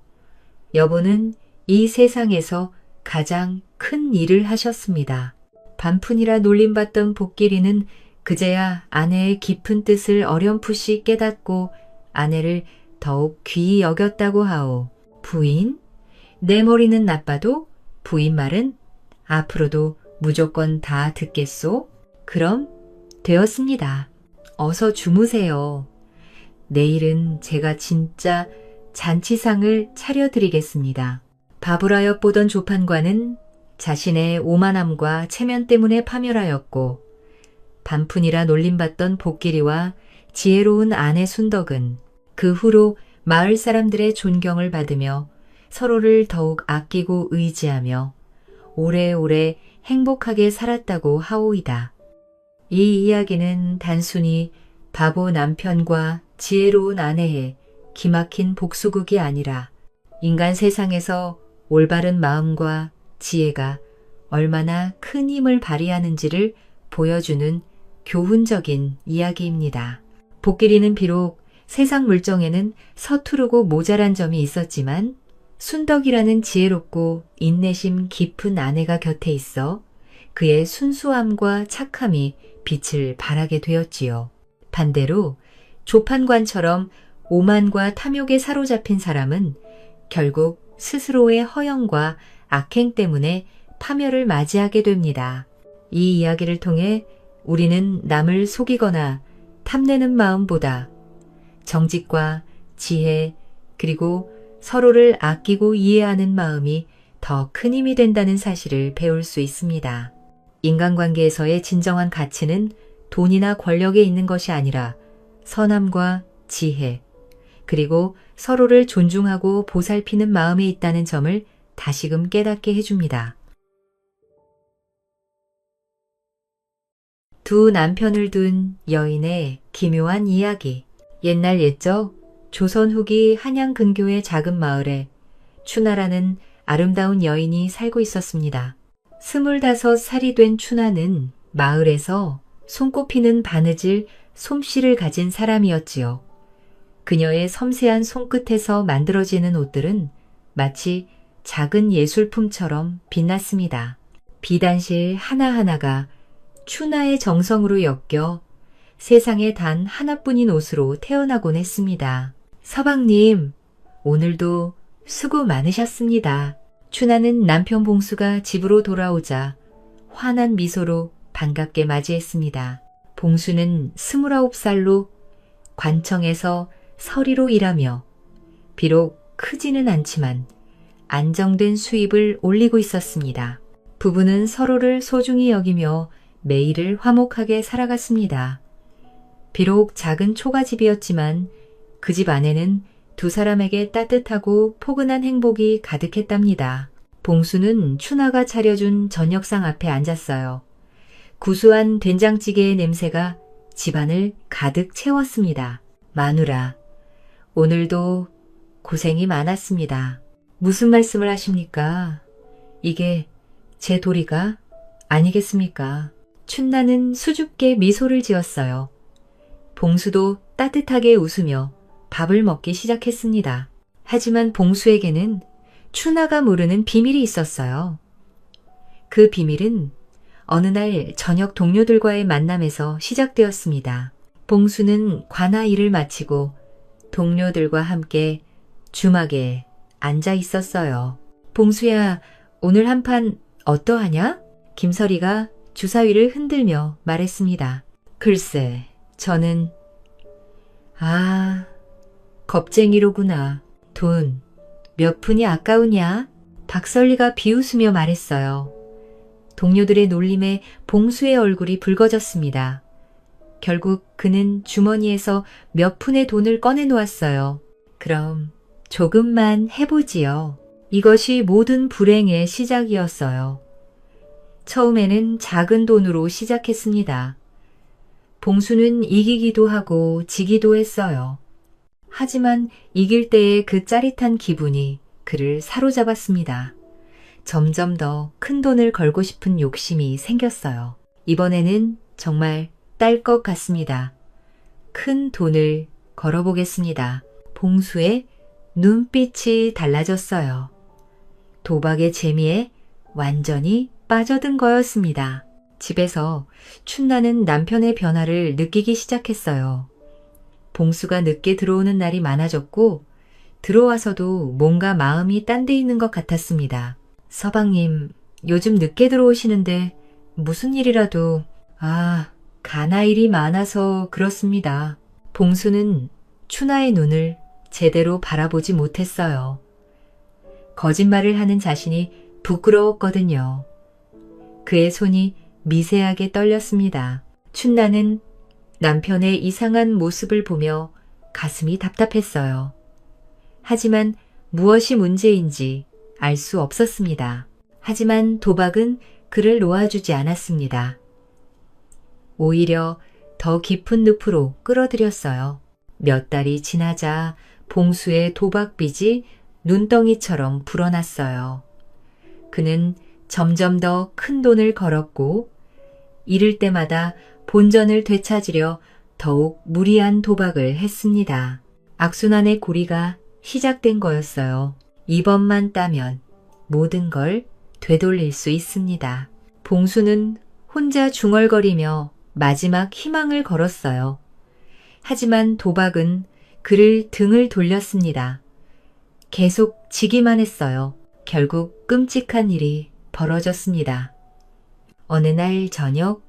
여보는 이 세상에서 가장 큰 일을 하셨습니다. 반푼이라 놀림받던 복길이는 그제야 아내의 깊은 뜻을 어렴풋이 깨닫고 아내를 더욱 귀히 여겼다고 하오. 부인? 내 머리는 나빠도 부인 말은 앞으로도 무조건 다 듣겠소? 그럼 되었습니다. 어서 주무세요. 내일은 제가 진짜 잔치상을 차려드리겠습니다. 바보라여 보던 조판관은 자신의 오만함과 체면 때문에 파멸하였고 반푼이라 놀림받던 복길이와 지혜로운 아내 순덕은 그 후로 마을 사람들의 존경을 받으며 서로를 더욱 아끼고 의지하며 오래오래 행복하게 살았다고 하오이다. 이 이야기는 단순히 바보 남편과 지혜로운 아내의 기막힌 복수극이 아니라 인간 세상에서 올바른 마음과 지혜가 얼마나 큰 힘을 발휘하는지를 보여주는 교훈적인 이야기입니다. 복길이는 비록 세상 물정에는 서투르고 모자란 점이 있었지만 순덕이라는 지혜롭고 인내심 깊은 아내가 곁에 있어 그의 순수함과 착함이 빛을 발하게 되었지요. 반대로 조판관처럼 오만과 탐욕에 사로잡힌 사람은 결국 스스로의 허영과 악행 때문에 파멸을 맞이하게 됩니다. 이 이야기를 통해 우리는 남을 속이거나 탐내는 마음보다 정직과 지혜 그리고 서로를 아끼고 이해하는 마음이 더 큰 힘이 된다는 사실을 배울 수 있습니다. 인간관계에서의 진정한 가치는 돈이나 권력에 있는 것이 아니라 선함과 지혜, 그리고 서로를 존중하고 보살피는 마음에 있다는 점을 다시금 깨닫게 해줍니다. 두 남편을 둔 여인의 기묘한 이야기. 옛날 옛적 조선 후기 한양 근교의 작은 마을에 추나라는 아름다운 여인이 살고 있었습니다. 25살이 된 추나는 마을에서 손꼽히는 바느질 솜씨를 가진 사람이었지요. 그녀의 섬세한 손끝에서 만들어지는 옷들은 마치 작은 예술품처럼 빛났습니다. 비단실 하나하나가 추나의 정성으로 엮여 세상에 단 하나뿐인 옷으로 태어나곤 했습니다. 서방님, 오늘도 수고 많으셨습니다. 추나는 남편 봉수가 집으로 돌아오자 환한 미소로 반갑게 맞이했습니다. 봉수는 29살로 관청에서 서리로 일하며 비록 크지는 않지만 안정된 수입을 올리고 있었습니다. 부부는 서로를 소중히 여기며 매일을 화목하게 살아갔습니다. 비록 작은 초가집이었지만 그 집 안에는 두 사람에게 따뜻하고 포근한 행복이 가득했답니다. 봉수는 추나가 차려준 저녁상 앞에 앉았어요. 구수한 된장찌개의 냄새가 집안을 가득 채웠습니다. 마누라, 오늘도 고생이 많았습니다. 무슨 말씀을 하십니까? 이게 제 도리가 아니겠습니까? 춘나는 수줍게 미소를 지었어요. 봉수도 따뜻하게 웃으며 밥을 먹기 시작했습니다. 하지만 봉수에게는 추나가 모르는 비밀이 있었어요. 그 비밀은 어느 날 저녁 동료들과의 만남에서 시작되었습니다. 봉수는 관아 일을 마치고 동료들과 함께 주막에 앉아 있었어요. 봉수야, 오늘 한판 어떠하냐? 김설이가 주사위를 흔들며 말했습니다. 글쎄, 저는 겁쟁이로구나. 돈 몇 푼이 아까우냐? 박설리가 비웃으며 말했어요. 동료들의 놀림에 봉수의 얼굴이 붉어졌습니다. 결국 그는 주머니에서 몇 푼의 돈을 꺼내놓았어요. 그럼 조금만 해보지요. 이것이 모든 불행의 시작이었어요. 처음에는 작은 돈으로 시작했습니다. 봉수는 이기기도 하고 지기도 했어요. 하지만 이길 때의 그 짜릿한 기분이 그를 사로잡았습니다. 점점 더 큰 돈을 걸고 싶은 욕심이 생겼어요. 이번에는 정말 딸 것 같습니다. 큰 돈을 걸어보겠습니다. 봉수의 눈빛이 달라졌어요. 도박의 재미에 완전히 빠져든 거였습니다. 집에서 춘나는 남편의 변화를 느끼기 시작했어요. 봉수가 늦게 들어오는 날이 많아졌고 들어와서도 뭔가 마음이 딴 데 있는 것 같았습니다. 서방님, 요즘 늦게 들어오시는데 무슨 일이라도 가나 일이 많아서 그렇습니다. 봉수는 춘나의 눈을 제대로 바라보지 못했어요. 거짓말을 하는 자신이 부끄러웠거든요. 그의 손이 미세하게 떨렸습니다. 춘나는 남편의 이상한 모습을 보며 가슴이 답답했어요. 하지만 무엇이 문제인지 알 수 없었습니다. 하지만 도박은 그를 놓아주지 않았습니다. 오히려 더 깊은 늪으로 끌어들였어요. 몇 달이 지나자 봉수의 도박빚이 눈덩이처럼 불어났어요. 그는 점점 더 큰 돈을 걸었고 이를 때마다 본전을 되찾으려 더욱 무리한 도박을 했습니다. 악순환의 고리가 시작된 거였어요. 이번만 따면 모든 걸 되돌릴 수 있습니다. 봉수는 혼자 중얼거리며 마지막 희망을 걸었어요. 하지만 도박은 그를 등을 돌렸습니다. 계속 지기만 했어요. 결국 끔찍한 일이 벌어졌습니다. 어느 날 저녁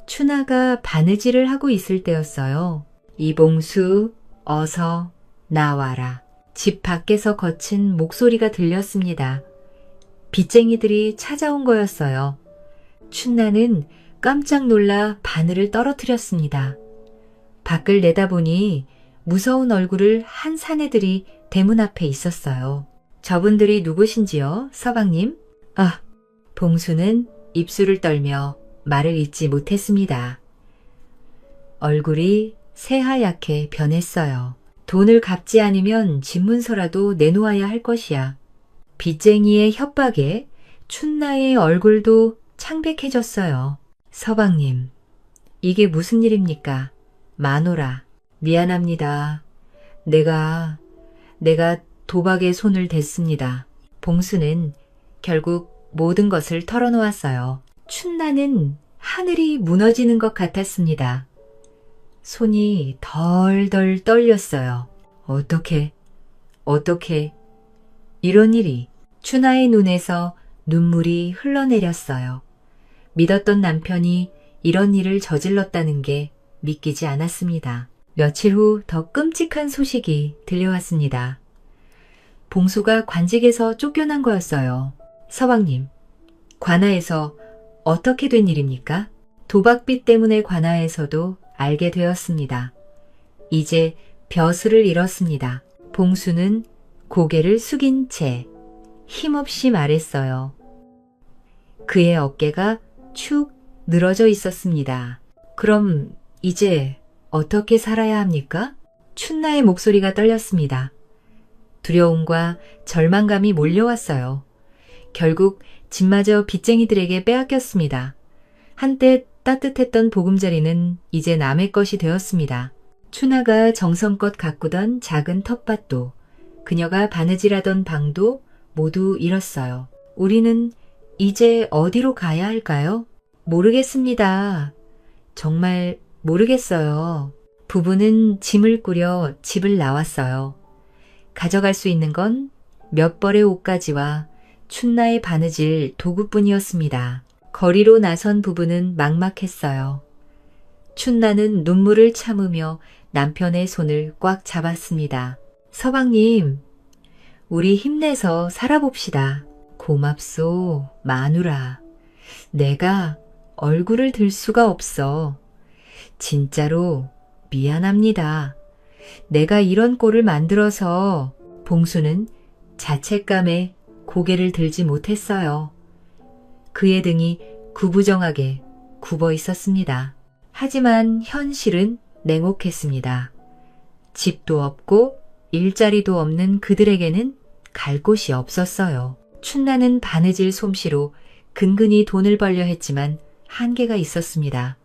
춘하가 바느질을 하고 있을 때였어요. 이봉수, 어서 나와라. 집 밖에서 거친 목소리가 들렸습니다. 빚쟁이들이 찾아온 거였어요. 춘나는 깜짝 놀라 바늘을 떨어뜨렸습니다. 밖을 내다보니 무서운 얼굴을 한 사내들이 대문 앞에 있었어요. 저분들이 누구신지요, 서방님? 아, 봉수는 입술을 떨며 말을 잇지 못했습니다. 얼굴이 새하얗게 변했어요. 돈을 갚지 않으면 집문서라도 내놓아야 할 것이야. 빚쟁이의 협박에 춘나의 얼굴도 창백해졌어요. 서방님, 이게 무슨 일입니까? 마노라, 미안합니다. 내가 도박에 손을 댔습니다. 봉수는 결국 모든 것을 털어놓았어요. 춘나는 하늘이 무너지는 것 같았습니다. 손이 덜덜 떨렸어요. 어떻게 이런 일이. 춘하의 눈에서 눈물이 흘러내렸어요. 믿었던 남편이 이런 일을 저질렀다는 게 믿기지 않았습니다. 며칠 후 더 끔찍한 소식이 들려왔습니다. 봉수가 관직에서 쫓겨난 거였어요. 서방님, 관아에서 어떻게 된 일입니까? 도박빚 때문에 관아에서도 알게 되었습니다. 이제 벼슬을 잃었습니다. 봉수는 고개를 숙인 채 힘없이 말했어요. 그의 어깨가 축 늘어져 있었습니다. 그럼 이제 어떻게 살아야 합니까? 춘나의 목소리가 떨렸습니다. 두려움과 절망감이 몰려왔어요. 결국 집마저 빚쟁이들에게 빼앗겼습니다. 한때 따뜻했던 보금자리는 이제 남의 것이 되었습니다. 춘하가 정성껏 가꾸던 작은 텃밭도 그녀가 바느질하던 방도 모두 잃었어요. 우리는 이제 어디로 가야 할까요? 모르겠습니다. 정말 모르겠어요. 부부는 짐을 꾸려 집을 나왔어요. 가져갈 수 있는 건 몇 벌의 옷가지와 춘나의 바느질 도구뿐이었습니다. 거리로 나선 부부는 막막했어요. 춘나는 눈물을 참으며 남편의 손을 꽉 잡았습니다. 서방님, 우리 힘내서 살아봅시다. 고맙소, 마누라. 내가 얼굴을 들 수가 없어. 진짜로 미안합니다. 내가 이런 꼴을 만들어서. 봉수는 자책감에 고개를 들지 못했어요. 그의 등이 구부정하게 굽어 있었습니다. 하지만 현실은 냉혹했습니다. 집도 없고 일자리도 없는 그들에게는 갈 곳이 없었어요. 춘나는 바느질 솜씨로 근근히 돈을 벌려 했지만 한계가 있었습니다.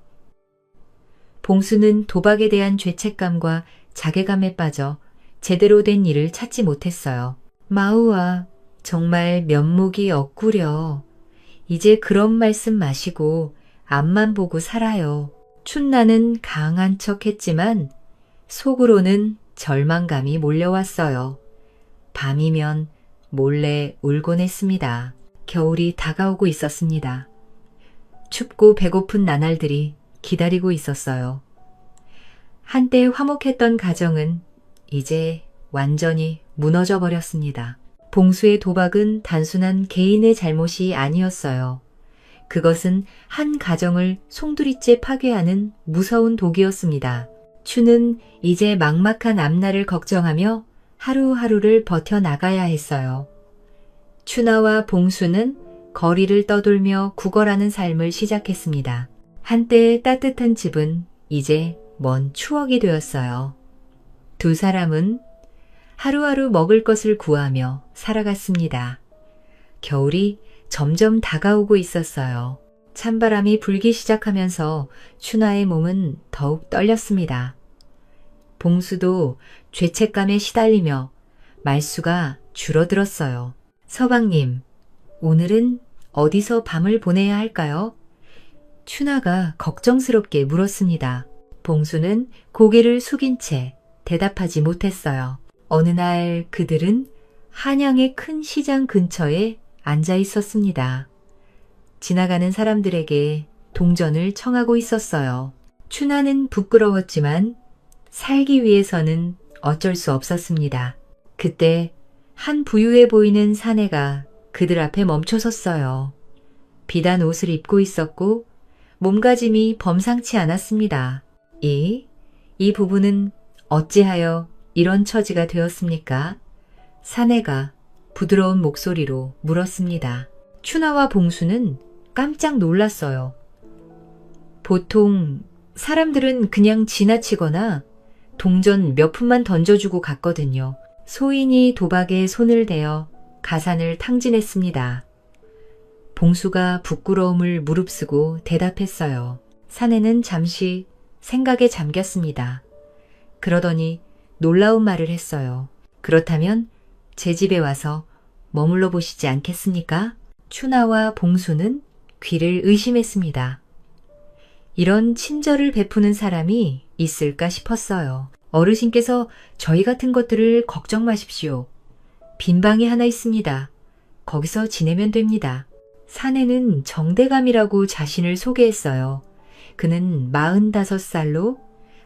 봉수는 도박에 대한 죄책감과 자괴감에 빠져 제대로 된 일을 찾지 못했어요. 마우아, 정말 면목이 억구려. 이제 그런 말씀 마시고 앞만 보고 살아요. 춘나는 강한 척 했지만 속으로는 절망감이 몰려왔어요. 밤이면 몰래 울곤 했습니다. 겨울이 다가오고 있었습니다. 춥고 배고픈 나날들이 기다리고 있었어요. 한때 화목했던 가정은 이제 완전히 무너져 버렸습니다. 봉수의 도박은 단순한 개인의 잘못이 아니었어요. 그것은 한 가정을 송두리째 파괴하는 무서운 독이었습니다. 추는 이제 막막한 앞날을 걱정하며 하루하루를 버텨나가야 했어요. 춘하와 봉수는 거리를 떠돌며 구걸하는 삶을 시작했습니다. 한때 따뜻한 집은 이제 먼 추억이 되었어요. 두 사람은 하루하루 먹을 것을 구하며 살아갔습니다. 겨울이 점점 다가오고 있었어요. 찬바람이 불기 시작하면서 춘하의 몸은 더욱 떨렸습니다. 봉수도 죄책감에 시달리며 말수가 줄어들었어요. 서방님, 오늘은 어디서 밤을 보내야 할까요? 춘하가 걱정스럽게 물었습니다. 봉수는 고개를 숙인 채 대답하지 못했어요. 어느 날 그들은 한양의 큰 시장 근처에 앉아 있었습니다. 지나가는 사람들에게 동전을 청하고 있었어요. 춘하는 부끄러웠지만 살기 위해서는 어쩔 수 없었습니다. 그때 한 부유해 보이는 사내가 그들 앞에 멈춰섰어요. 비단 옷을 입고 있었고 몸가짐이 범상치 않았습니다. 이 부부는 어찌하여 이런 처지가 되었습니까? 사내가 부드러운 목소리로 물었습니다. 춘하와 봉수는 깜짝 놀랐어요. 보통 사람들은 그냥 지나치거나 동전 몇 푼만 던져주고 갔거든요. 소인이 도박에 손을 대어 가산을 탕진했습니다. 봉수가 부끄러움을 무릅쓰고 대답했어요. 사내는 잠시 생각에 잠겼습니다. 그러더니 놀라운 말을 했어요. 그렇다면 제 집에 와서 머물러 보시지 않겠습니까? 춘하와 봉수는 귀를 의심했습니다. 이런 친절을 베푸는 사람이 있을까 싶었어요. 어르신께서 저희 같은 것들을 걱정 마십시오. 빈 방이 하나 있습니다. 거기서 지내면 됩니다. 사내는 정대감이라고 자신을 소개했어요. 그는 45살로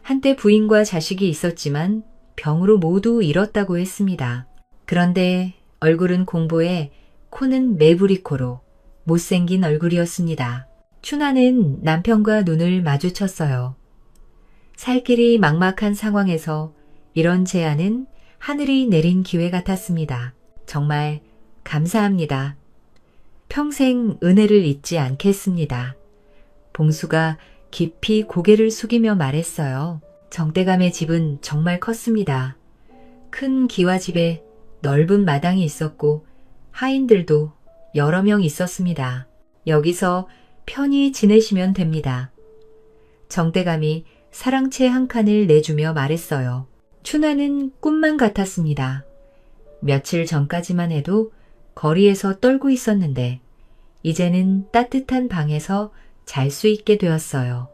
한때 부인과 자식이 있었지만 병으로 모두 잃었다고 했습니다. 그런데 얼굴은 공보에 코는 매부리코로 못생긴 얼굴이었습니다. 춘하는 남편과 눈을 마주쳤어요. 살 길이 막막한 상황에서 이런 제안은 하늘이 내린 기회 같았습니다. 정말 감사합니다. 평생 은혜를 잊지 않겠습니다. 봉수가 깊이 고개를 숙이며 말했어요. 정대감의 집은 정말 컸습니다. 큰 기와집에 넓은 마당이 있었고 하인들도 여러 명 있었습니다. 여기서 편히 지내시면 됩니다. 정대감이 사랑채 한 칸을 내주며 말했어요. 춘하는 꿈만 같았습니다. 며칠 전까지만 해도 거리에서 떨고 있었는데 이제는 따뜻한 방에서 잘 수 있게 되었어요.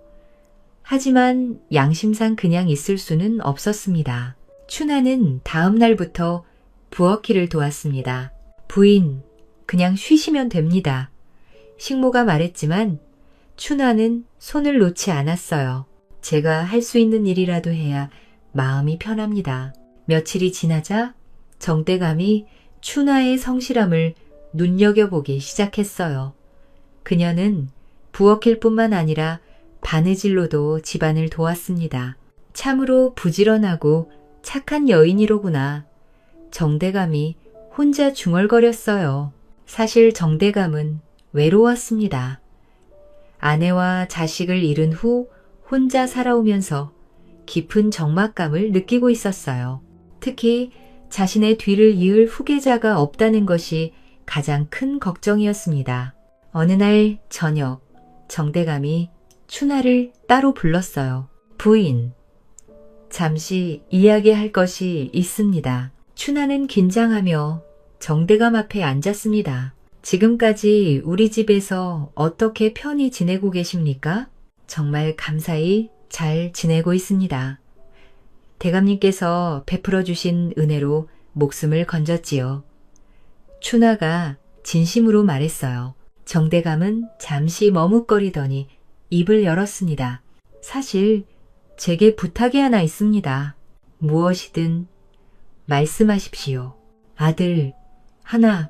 하지만 양심상 그냥 있을 수는 없었습니다. 춘하는 다음 날부터 부엌일을 도왔습니다. 부인, 그냥 쉬시면 됩니다. 식모가 말했지만 춘하는 손을 놓지 않았어요. 제가 할 수 있는 일이라도 해야 마음이 편합니다. 며칠이 지나자 정대감이 춘하의 성실함을 눈여겨보기 시작했어요. 그녀는 부엌일뿐만 아니라 바느질로도 집안을 도왔습니다. 참으로 부지런하고 착한 여인이로구나. 정대감이 혼자 중얼거렸어요. 사실 정대감은 외로웠습니다. 아내와 자식을 잃은 후 혼자 살아오면서 깊은 적막감을 느끼고 있었어요. 특히 자신의 뒤를 이을 후계자가 없다는 것이 가장 큰 걱정이었습니다. 어느 날 저녁, 정대감이 춘하를 따로 불렀어요. 부인, 잠시 이야기할 것이 있습니다. 춘하는 긴장하며 정대감 앞에 앉았습니다. 지금까지 우리 집에서 어떻게 편히 지내고 계십니까? 정말 감사히 잘 지내고 있습니다. 대감님께서 베풀어 주신 은혜로 목숨을 건졌지요. 춘하가 진심으로 말했어요. 정대감은 잠시 머뭇거리더니 입을 열었습니다. 사실 제게 부탁이 하나 있습니다. 무엇이든 말씀하십시오. 아들 하나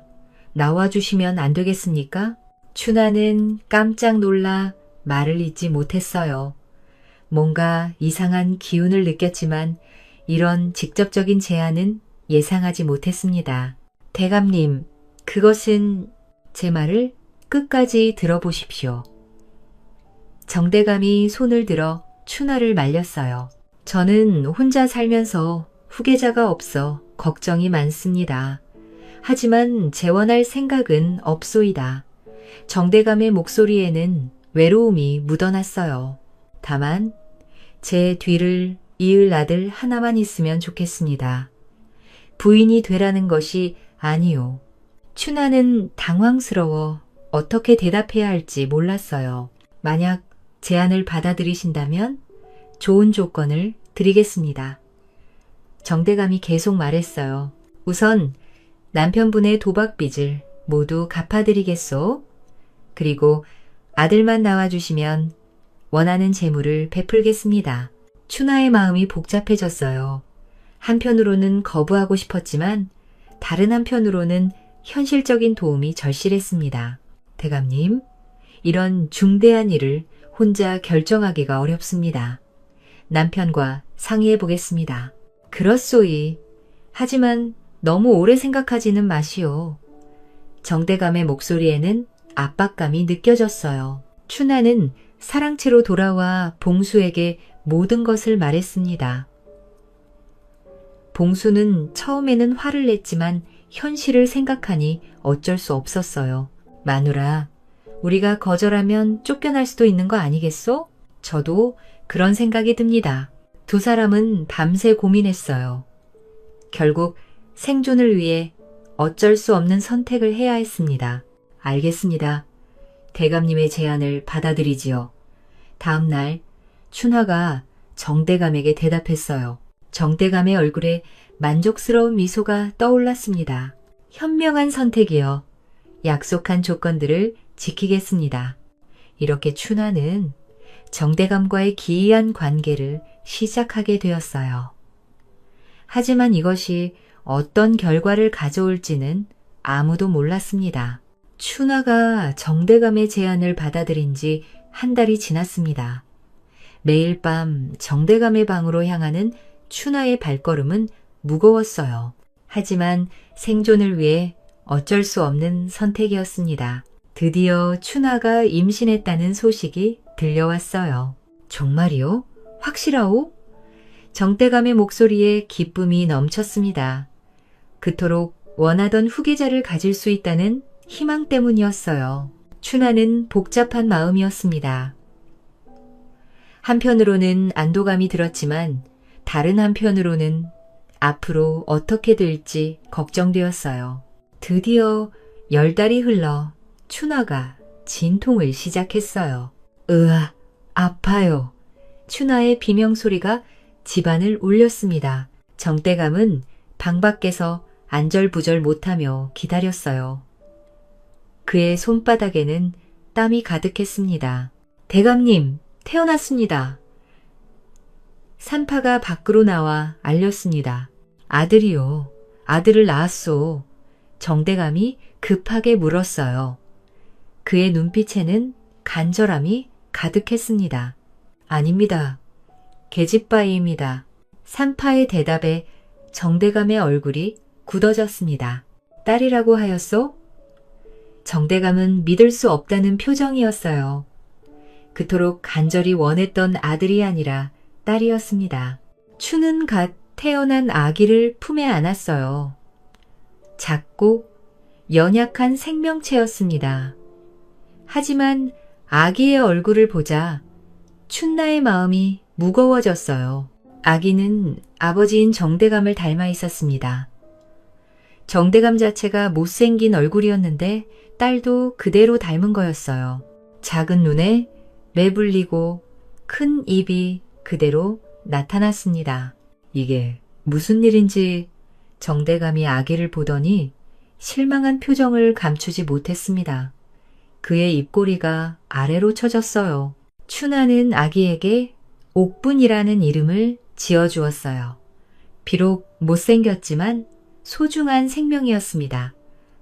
나와주시면 안 되겠습니까? 춘하는 깜짝 놀라 말을 잇지 못했어요. 뭔가 이상한 기운을 느꼈지만 이런 직접적인 제안은 예상하지 못했습니다. 대감님, 그것은 제 말을 끝까지 들어보십시오. 정대감이 손을 들어 춘하를 말렸어요. 저는 혼자 살면서 후계자가 없어 걱정이 많습니다. 하지만 재혼할 생각은 없소이다. 정대감의 목소리에는 외로움이 묻어났어요. 다만 제 뒤를 이을 아들 하나만 있으면 좋겠습니다. 부인이 되라는 것이 아니요. 춘하는 당황스러워 어떻게 대답해야 할지 몰랐어요. 만약 제안을 받아들이신다면 좋은 조건을 드리겠습니다. 정대감이 계속 말했어요. 우선 남편분의 도박빚을 모두 갚아드리겠소. 그리고 아들만 나와주시면 원하는 재물을 베풀겠습니다. 춘하의 마음이 복잡해졌어요. 한편으로는 거부하고 싶었지만 다른 한편으로는 현실적인 도움이 절실했습니다. 대감님, 이런 중대한 일을 혼자 결정하기가 어렵습니다. 남편과 상의해 보겠습니다. 그렇소이. 하지만 너무 오래 생각하지는 마시오. 정대감의 목소리에는 압박감이 느껴졌어요. 춘하는 사랑채로 돌아와 봉수에게 모든 것을 말했습니다. 봉수는 처음에는 화를 냈지만 현실을 생각하니 어쩔 수 없었어요. 마누라, 우리가 거절하면 쫓겨날 수도 있는 거 아니겠소? 저도 그런 생각이 듭니다. 두 사람은 밤새 고민했어요. 결국 생존을 위해 어쩔 수 없는 선택을 해야 했습니다. 알겠습니다. 대감님의 제안을 받아들이지요. 다음 날 춘하가 정대감에게 대답했어요. 정대감의 얼굴에 만족스러운 미소가 떠올랐습니다. 현명한 선택이요. 약속한 조건들을 지키겠습니다. 이렇게 춘하는 정대감과의 기이한 관계를 시작하게 되었어요. 하지만 이것이 어떤 결과를 가져올지는 아무도 몰랐습니다. 춘하가 정대감의 제안을 받아들인 지 한 달이 지났습니다. 매일 밤 정대감의 방으로 향하는 춘하의 발걸음은 무거웠어요. 하지만 생존을 위해 어쩔 수 없는 선택이었습니다. 드디어 춘하가 임신했다는 소식이 들려왔어요. 정말이요? 확실하오? 정대감의 목소리에 기쁨이 넘쳤습니다. 그토록 원하던 후계자를 가질 수 있다는 희망 때문이었어요. 춘하는 복잡한 마음이었습니다. 한편으로는 안도감이 들었지만 다른 한편으로는 앞으로 어떻게 될지 걱정되었어요. 드디어 10달이 흘러 춘하가 진통을 시작했어요. 으아, 아파요. 춘하의 비명소리가 집안을 울렸습니다. 정대감은 방 밖에서 안절부절 못하며 기다렸어요. 그의 손바닥에는 땀이 가득했습니다. 대감님, 태어났습니다. 산파가 밖으로 나와 알렸습니다. 아들이요. 아들을 낳았소. 정대감이 급하게 물었어요. 그의 눈빛에는 간절함이 가득했습니다. 아닙니다. 계집바위입니다. 산파의 대답에 정대감의 얼굴이 굳어졌습니다. 딸이라고 하였소? 정대감은 믿을 수 없다는 표정이었어요. 그토록 간절히 원했던 아들이 아니라 딸이었습니다. 추는 갓 태어난 아기를 품에 안았어요. 작고 연약한 생명체였습니다. 하지만 아기의 얼굴을 보자 춘나의 마음이 무거워졌어요. 아기는 아버지인 정대감을 닮아 있었습니다. 정대감 자체가 못생긴 얼굴이었는데 딸도 그대로 닮은 거였어요. 작은 눈에 매불리고 큰 입이 그대로 나타났습니다. 이게 무슨 일인지 정대감이 아기를 보더니 실망한 표정을 감추지 못했습니다. 그의 입꼬리가 아래로 처졌어요. 춘하는 아기에게 옥분이라는 이름을 지어주었어요. 비록 못생겼지만 소중한 생명이었습니다.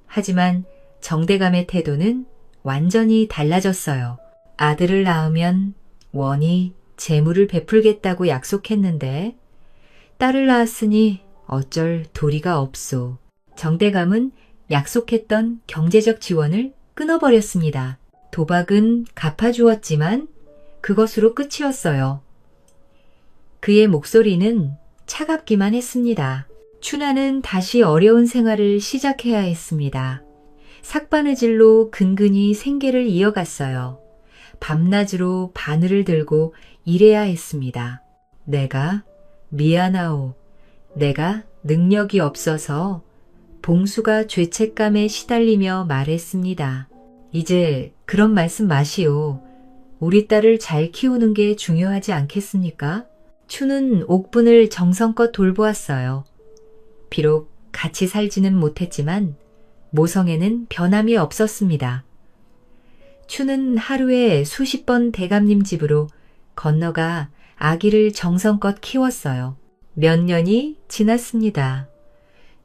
하지만 정대감의 태도는 완전히 달라졌어요. 아들을 낳으면 원히 재물을 베풀겠다고 약속했는데 딸을 낳았으니 어쩔 도리가 없소. 정대감은 약속했던 경제적 지원을 끊어버렸습니다. 도박은 갚아주었지만 그것으로 끝이었어요. 그의 목소리는 차갑기만 했습니다. 춘하는 다시 어려운 생활을 시작해야 했습니다. 삭바느질로 근근히 생계를 이어갔어요. 밤낮으로 바늘을 들고 일해야 했습니다. 내가 미안하오. 내가 능력이 없어서 봉수가 죄책감에 시달리며 말했습니다. 이제 그런 말씀 마시오. 우리 딸을 잘 키우는 게 중요하지 않겠습니까? 추는 옥분을 정성껏 돌보았어요. 비록 같이 살지는 못했지만 모성에는 변함이 없었습니다. 추는 하루에 수십 번 대감님 집으로 건너가 아기를 정성껏 키웠어요. 몇 년이 지났습니다.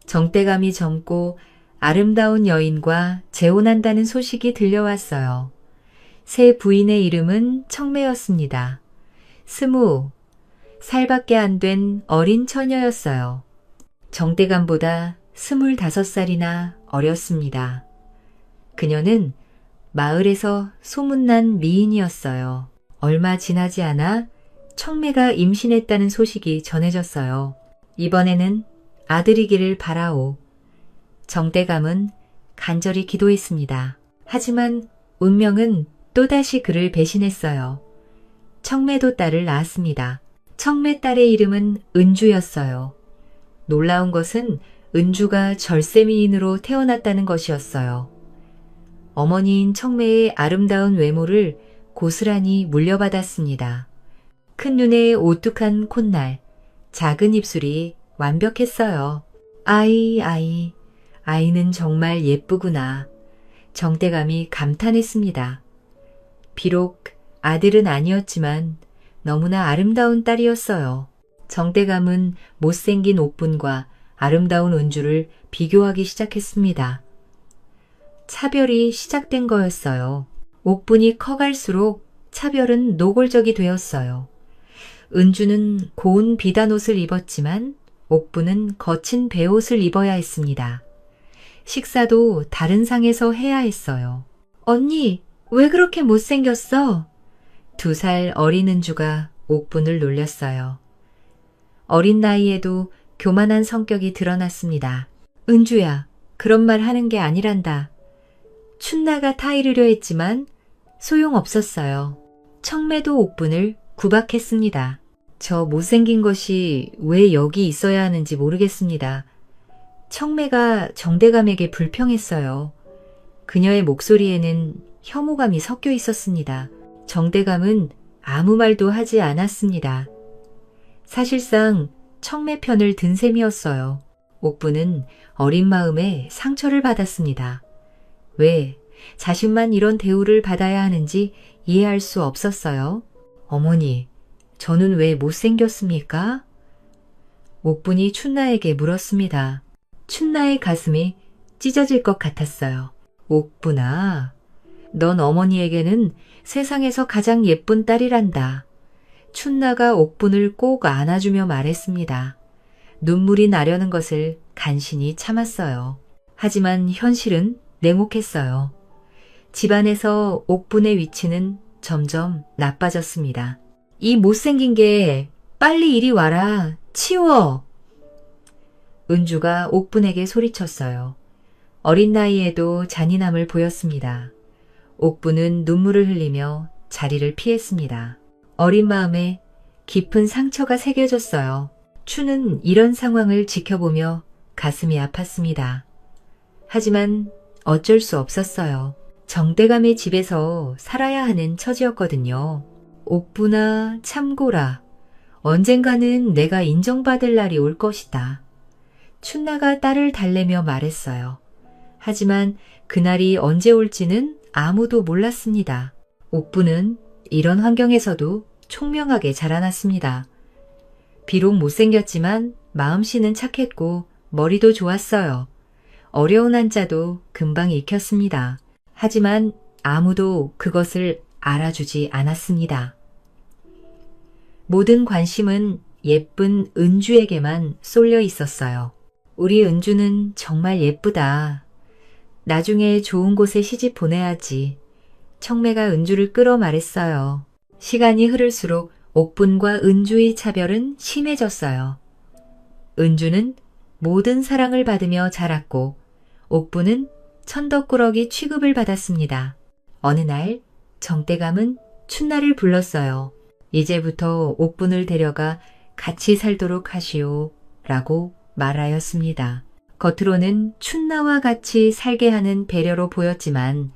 정대감이 젊고 아름다운 여인과 재혼한다는 소식이 들려왔어요. 새 부인의 이름은 청매였습니다. 20살밖에 안 된 어린 처녀였어요. 정대감보다 25살이나 어렸습니다. 그녀는 마을에서 소문난 미인이었어요. 얼마 지나지 않아 청매가 임신했다는 소식이 전해졌어요. 이번에는 아들이기를 바라오. 정대감은 간절히 기도했습니다. 하지만 운명은 또다시 그를 배신했어요. 청매도 딸을 낳았습니다. 청매 딸의 이름은 은주였어요. 놀라운 것은 은주가 절세미인으로 태어났다는 것이었어요. 어머니인 청매의 아름다운 외모를 고스란히 물려받았습니다. 큰 눈에 오뚝한 콧날, 작은 입술이 완벽했어요. 아이는 정말 예쁘구나. 정대감이 감탄했습니다. 비록 아들은 아니었지만 너무나 아름다운 딸이었어요. 정대감은 못생긴 옥분과 아름다운 은주를 비교하기 시작했습니다. 차별이 시작된 거였어요. 옥분이 커갈수록 차별은 노골적이 되었어요. 은주는 고운 비단옷을 입었지만 옥분은 거친 베옷을 입어야 했습니다. 식사도 다른 상에서 해야 했어요. 언니, 왜 그렇게 못생겼어? 2살 어린 은주가 옥분을 놀렸어요. 어린 나이에도 교만한 성격이 드러났습니다. 은주야, 그런 말 하는 게 아니란다. 춘나가 타이르려 했지만 소용없었어요. 청매도 옥분을 구박했습니다. 저 못생긴 것이 왜 여기 있어야 하는지 모르겠습니다. 청매가 정대감에게 불평했어요. 그녀의 목소리에는 혐오감이 섞여 있었습니다. 정대감은 아무 말도 하지 않았습니다. 사실상 청매 편을 든 셈이었어요. 옥분은 어린 마음에 상처를 받았습니다. 왜 자신만 이런 대우를 받아야 하는지 이해할 수 없었어요. 어머니, 저는 왜 못생겼습니까? 옥분이 춘나에게 물었습니다. 춘나의 가슴이 찢어질 것 같았어요. 옥분아, 넌 어머니에게는 세상에서 가장 예쁜 딸이란다. 춘나가 옥분을 꼭 안아주며 말했습니다. 눈물이 나려는 것을 간신히 참았어요. 하지만 현실은 냉혹했어요. 집안에서 옥분의 위치는 점점 나빠졌습니다. 이 못생긴 게 빨리 이리 와라. 치워. 은주가 옥분에게 소리쳤어요. 어린 나이에도 잔인함을 보였습니다. 옥분은 눈물을 흘리며 자리를 피했습니다. 어린 마음에 깊은 상처가 새겨졌어요. 추는 이런 상황을 지켜보며 가슴이 아팠습니다. 하지만 어쩔 수 없었어요. 정대감의 집에서 살아야 하는 처지였거든요. 옥분아, 참고라. 언젠가는 내가 인정받을 날이 올 것이다. 춘나가 딸을 달래며 말했어요. 하지만 그날이 언제 올지는 아무도 몰랐습니다. 옥분은 이런 환경에서도 총명하게 자라났습니다. 비록 못생겼지만 마음씨는 착했고 머리도 좋았어요. 어려운 한자도 금방 익혔습니다. 하지만 아무도 그것을 알아주지 않았습니다. 모든 관심은 예쁜 은주에게만 쏠려 있었어요. 우리 은주는 정말 예쁘다. 나중에 좋은 곳에 시집 보내야지. 청매가 은주를 끌어 말했어요. 시간이 흐를수록 옥분과 은주의 차별은 심해졌어요. 은주는 모든 사랑을 받으며 자랐고 옥분은 천덕꾸러기 취급을 받았습니다. 어느 날 정대감은 춘나를 불렀어요. 이제부터 옥분을 데려가 같이 살도록 하시오 라고 말하였습니다. 겉으로는 춘나와 같이 살게 하는 배려로 보였지만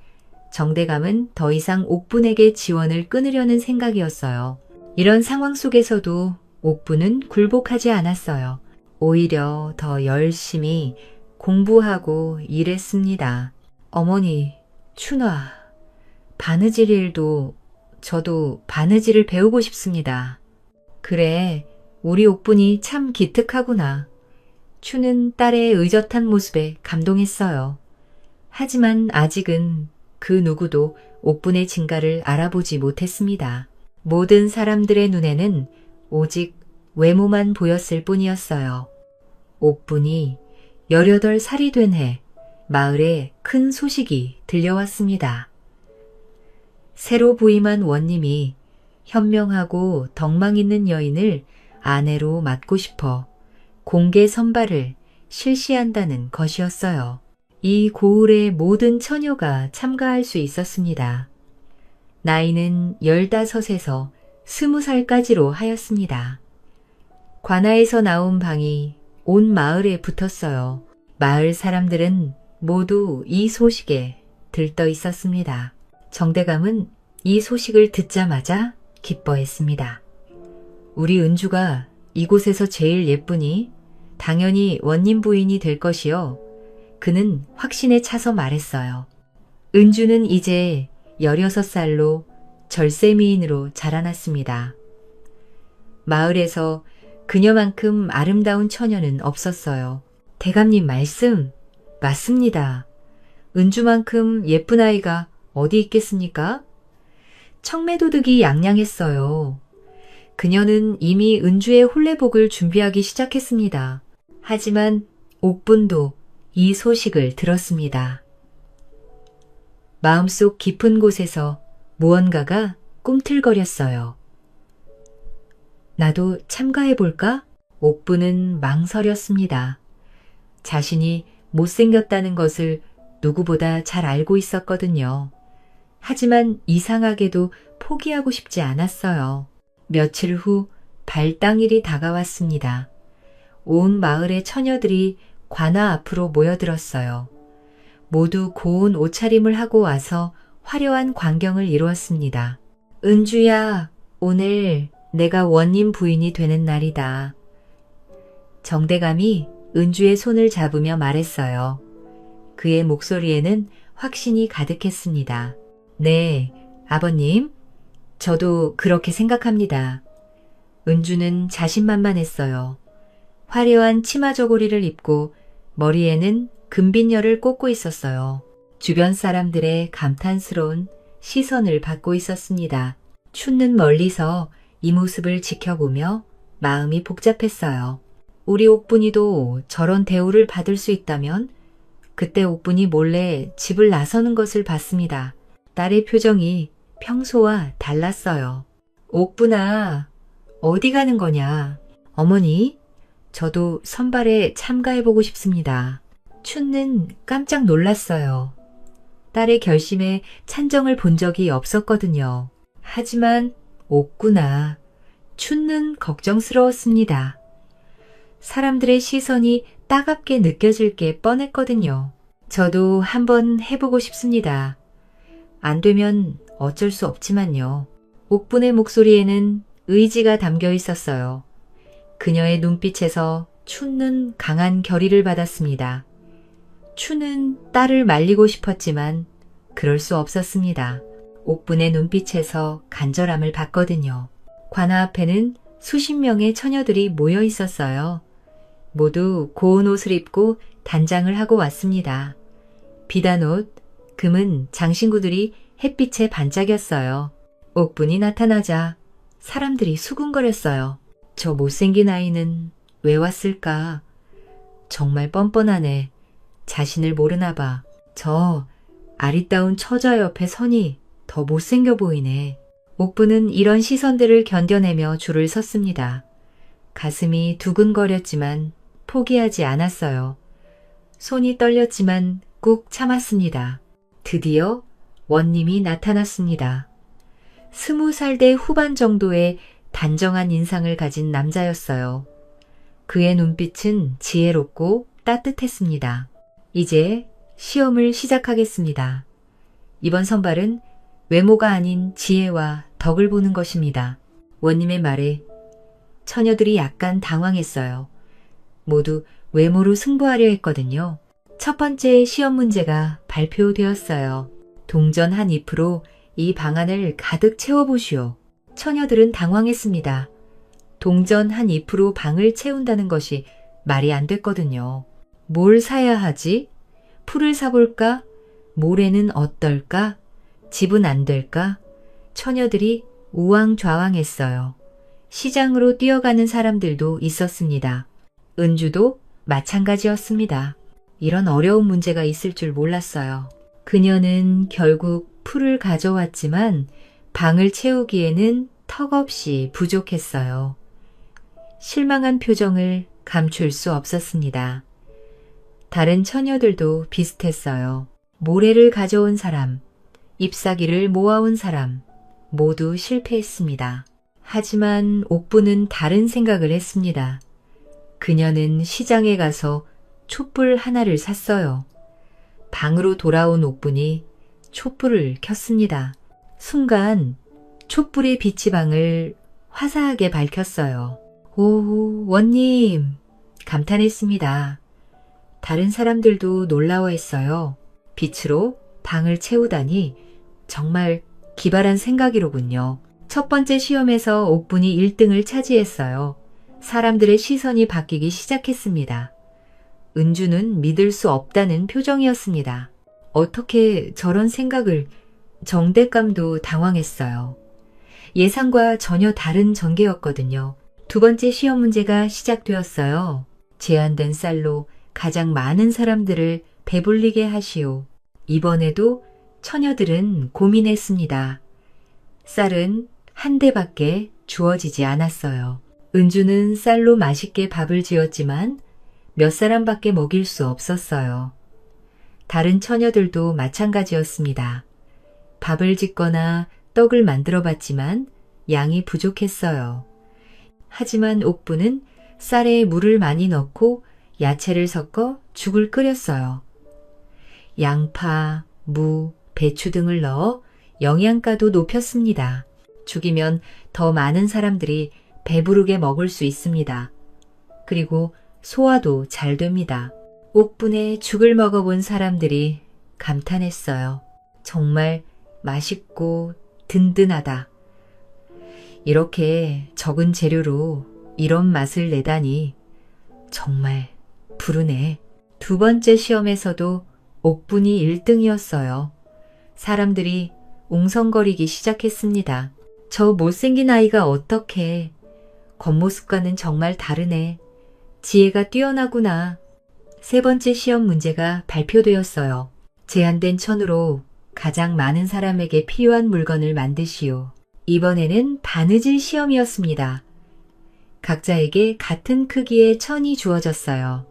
정대감은 더 이상 옥분에게 지원을 끊으려는 생각이었어요. 이런 상황 속에서도 옥분은 굴복하지 않았어요. 오히려 더 열심히 공부하고 일했습니다. 어머니, 춘화, 바느질 일도 저도 바느질을 배우고 싶습니다. 그래, 우리 옥분이 참 기특하구나. 추는 딸의 의젓한 모습에 감동했어요. 하지만 아직은 그 누구도 옥분의 진가를 알아보지 못했습니다. 모든 사람들의 눈에는 오직 외모만 보였을 뿐이었어요. 옥분이 18살이 된 해 마을에 큰 소식이 들려왔습니다. 새로 부임한 원님이 현명하고 덕망 있는 여인을 아내로 맡고 싶어 공개 선발을 실시한다는 것이었어요. 이 고을의 모든 처녀가 참가할 수 있었습니다. 나이는 15에서 20살까지로 하였습니다. 관아에서 나온 방이 온 마을에 붙었어요. 마을 사람들은 모두 이 소식에 들떠 있었습니다. 정대감은 이 소식을 듣자마자 기뻐했습니다. 우리 은주가 이곳에서 제일 예쁘니 당연히 원님 부인이 될 것이요. 그는 확신에 차서 말했어요. 은주는 이제 16살로 절세미인으로 자라났습니다. 마을에서 그녀만큼 아름다운 처녀는 없었어요. 대감님 말씀 맞습니다. 은주만큼 예쁜 아이가 어디 있겠습니까? 청매도둑이 양양했어요. 그녀는 이미 은주의 혼례복을 준비하기 시작했습니다. 하지만 옥분도 이 소식을 들었습니다. 마음속 깊은 곳에서 무언가가 꿈틀거렸어요. 나도 참가해볼까? 옥분은 망설였습니다. 자신이 못생겼다는 것을 누구보다 잘 알고 있었거든요. 하지만 이상하게도 포기하고 싶지 않았어요. 며칠 후 발당일이 다가왔습니다. 온 마을의 처녀들이 관아 앞으로 모여들었어요. 모두 고운 옷차림을 하고 와서 화려한 광경을 이루었습니다. 은주야, 오늘 내가 원님 부인이 되는 날이다. 정대감이 은주의 손을 잡으며 말했어요. 그의 목소리에는 확신이 가득했습니다. 네, 아버님, 저도 그렇게 생각합니다. 은주는 자신만만했어요. 화려한 치마 저고리를 입고 머리에는 금빛열을 꽂고 있었어요. 주변 사람들의 감탄스러운 시선을 받고 있었습니다. 춘는 멀리서 이 모습을 지켜보며 마음이 복잡했어요. 우리 옥분이도 저런 대우를 받을 수 있다면 그때 옥분이 몰래 집을 나서는 것을 봤습니다. 딸의 표정이 평소와 달랐어요. 옥분아, 어디 가는 거냐? 어머니, 저도 선발에 참가해보고 싶습니다. 춘는 깜짝 놀랐어요. 딸의 결심에 찬정을 본 적이 없었거든요. 하지만 옥구나, 춘는 걱정스러웠습니다. 사람들의 시선이 따갑게 느껴질 게 뻔했거든요. 저도 한번 해보고 싶습니다. 안 되면 어쩔 수 없지만요. 옥분의 목소리에는 의지가 담겨 있었어요. 그녀의 눈빛에서 춘는 강한 결의를 받았습니다. 춘은 딸을 말리고 싶었지만 그럴 수 없었습니다. 옥분의 눈빛에서 간절함을 봤거든요. 관아 앞에는 수십 명의 처녀들이 모여 있었어요. 모두 고운 옷을 입고 단장을 하고 왔습니다. 비단 옷, 금은 장신구들이 햇빛에 반짝였어요. 옥분이 나타나자 사람들이 수군거렸어요. 저 못생긴 아이는 왜 왔을까? 정말 뻔뻔하네. 자신을 모르나 봐. 저 아리따운 처자 옆에 서니 더 못생겨 보이네. 옥분은 이런 시선들을 견뎌내며 줄을 섰습니다. 가슴이 두근거렸지만 포기하지 않았어요. 손이 떨렸지만 꾹 참았습니다. 드디어 원님이 나타났습니다. 20살 후반 정도의 단정한 인상을 가진 남자였어요. 그의 눈빛은 지혜롭고 따뜻했습니다. 이제 시험을 시작하겠습니다. 이번 선발은 외모가 아닌 지혜와 덕을 보는 것입니다. 원님의 말에 처녀들이 약간 당황했어요. 모두 외모로 승부하려 했거든요. 첫 번째 시험 문제가 발표되었어요. 동전 한 잎으로 이 방안을 가득 채워보시오. 처녀들은 당황했습니다. 동전 한 잎으로 방을 채운다는 것이 말이 안 됐거든요. 뭘 사야 하지? 풀을 사볼까? 모래는 어떨까? 집은 안 될까? 처녀들이 우왕좌왕했어요. 시장으로 뛰어가는 사람들도 있었습니다. 은주도 마찬가지였습니다. 이런 어려운 문제가 있을 줄 몰랐어요. 그녀는 결국 풀을 가져왔지만 방을 채우기에는 턱없이 부족했어요. 실망한 표정을 감출 수 없었습니다. 다른 처녀들도 비슷했어요. 모래를 가져온 사람, 잎사귀를 모아온 사람 모두 실패했습니다. 하지만 옥부는 다른 생각을 했습니다. 그녀는 시장에 가서 촛불 하나를 샀어요. 방으로 돌아온 옥분이 촛불을 켰습니다. 순간 촛불의 빛이 방을 화사하게 밝혔어요. 오, 원님! 감탄했습니다. 다른 사람들도 놀라워했어요. 빛으로 방을 채우다니 정말 기발한 생각이로군요. 첫 번째 시험에서 옥분이 1등을 차지했어요. 사람들의 시선이 바뀌기 시작했습니다. 은주는 믿을 수 없다는 표정이었습니다. 어떻게 저런 생각을... 정대감도 당황했어요. 예상과 전혀 다른 전개였거든요. 두 번째 시험 문제가 시작되었어요. 제한된 쌀로 가장 많은 사람들을 배불리게 하시오. 이번에도 처녀들은 고민했습니다. 쌀은 한 대밖에 주어지지 않았어요. 은주는 쌀로 맛있게 밥을 지었지만 몇 사람밖에 먹일 수 없었어요. 다른 처녀들도 마찬가지였습니다. 밥을 짓거나 떡을 만들어 봤지만 양이 부족했어요. 하지만 옥부는 쌀에 물을 많이 넣고 야채를 섞어 죽을 끓였어요. 양파, 무, 배추 등을 넣어 영양가도 높였습니다. 죽이면 더 많은 사람들이 배부르게 먹을 수 있습니다. 그리고 소화도 잘 됩니다. 옥분의 죽을 먹어본 사람들이 감탄했어요. 정말 맛있고 든든하다. 이렇게 적은 재료로 이런 맛을 내다니 정말 부르네. 두 번째 시험에서도 옥분이 1등이었어요. 사람들이 웅성거리기 시작했습니다. 저 못생긴 아이가 어떡해. 겉모습과는 정말 다르네. 지혜가 뛰어나구나. 세 번째 시험 문제가 발표되었어요. 제한된 천으로 가장 많은 사람에게 필요한 물건을 만드시오. 이번에는 바느질 시험이었습니다. 각자에게 같은 크기의 천이 주어졌어요.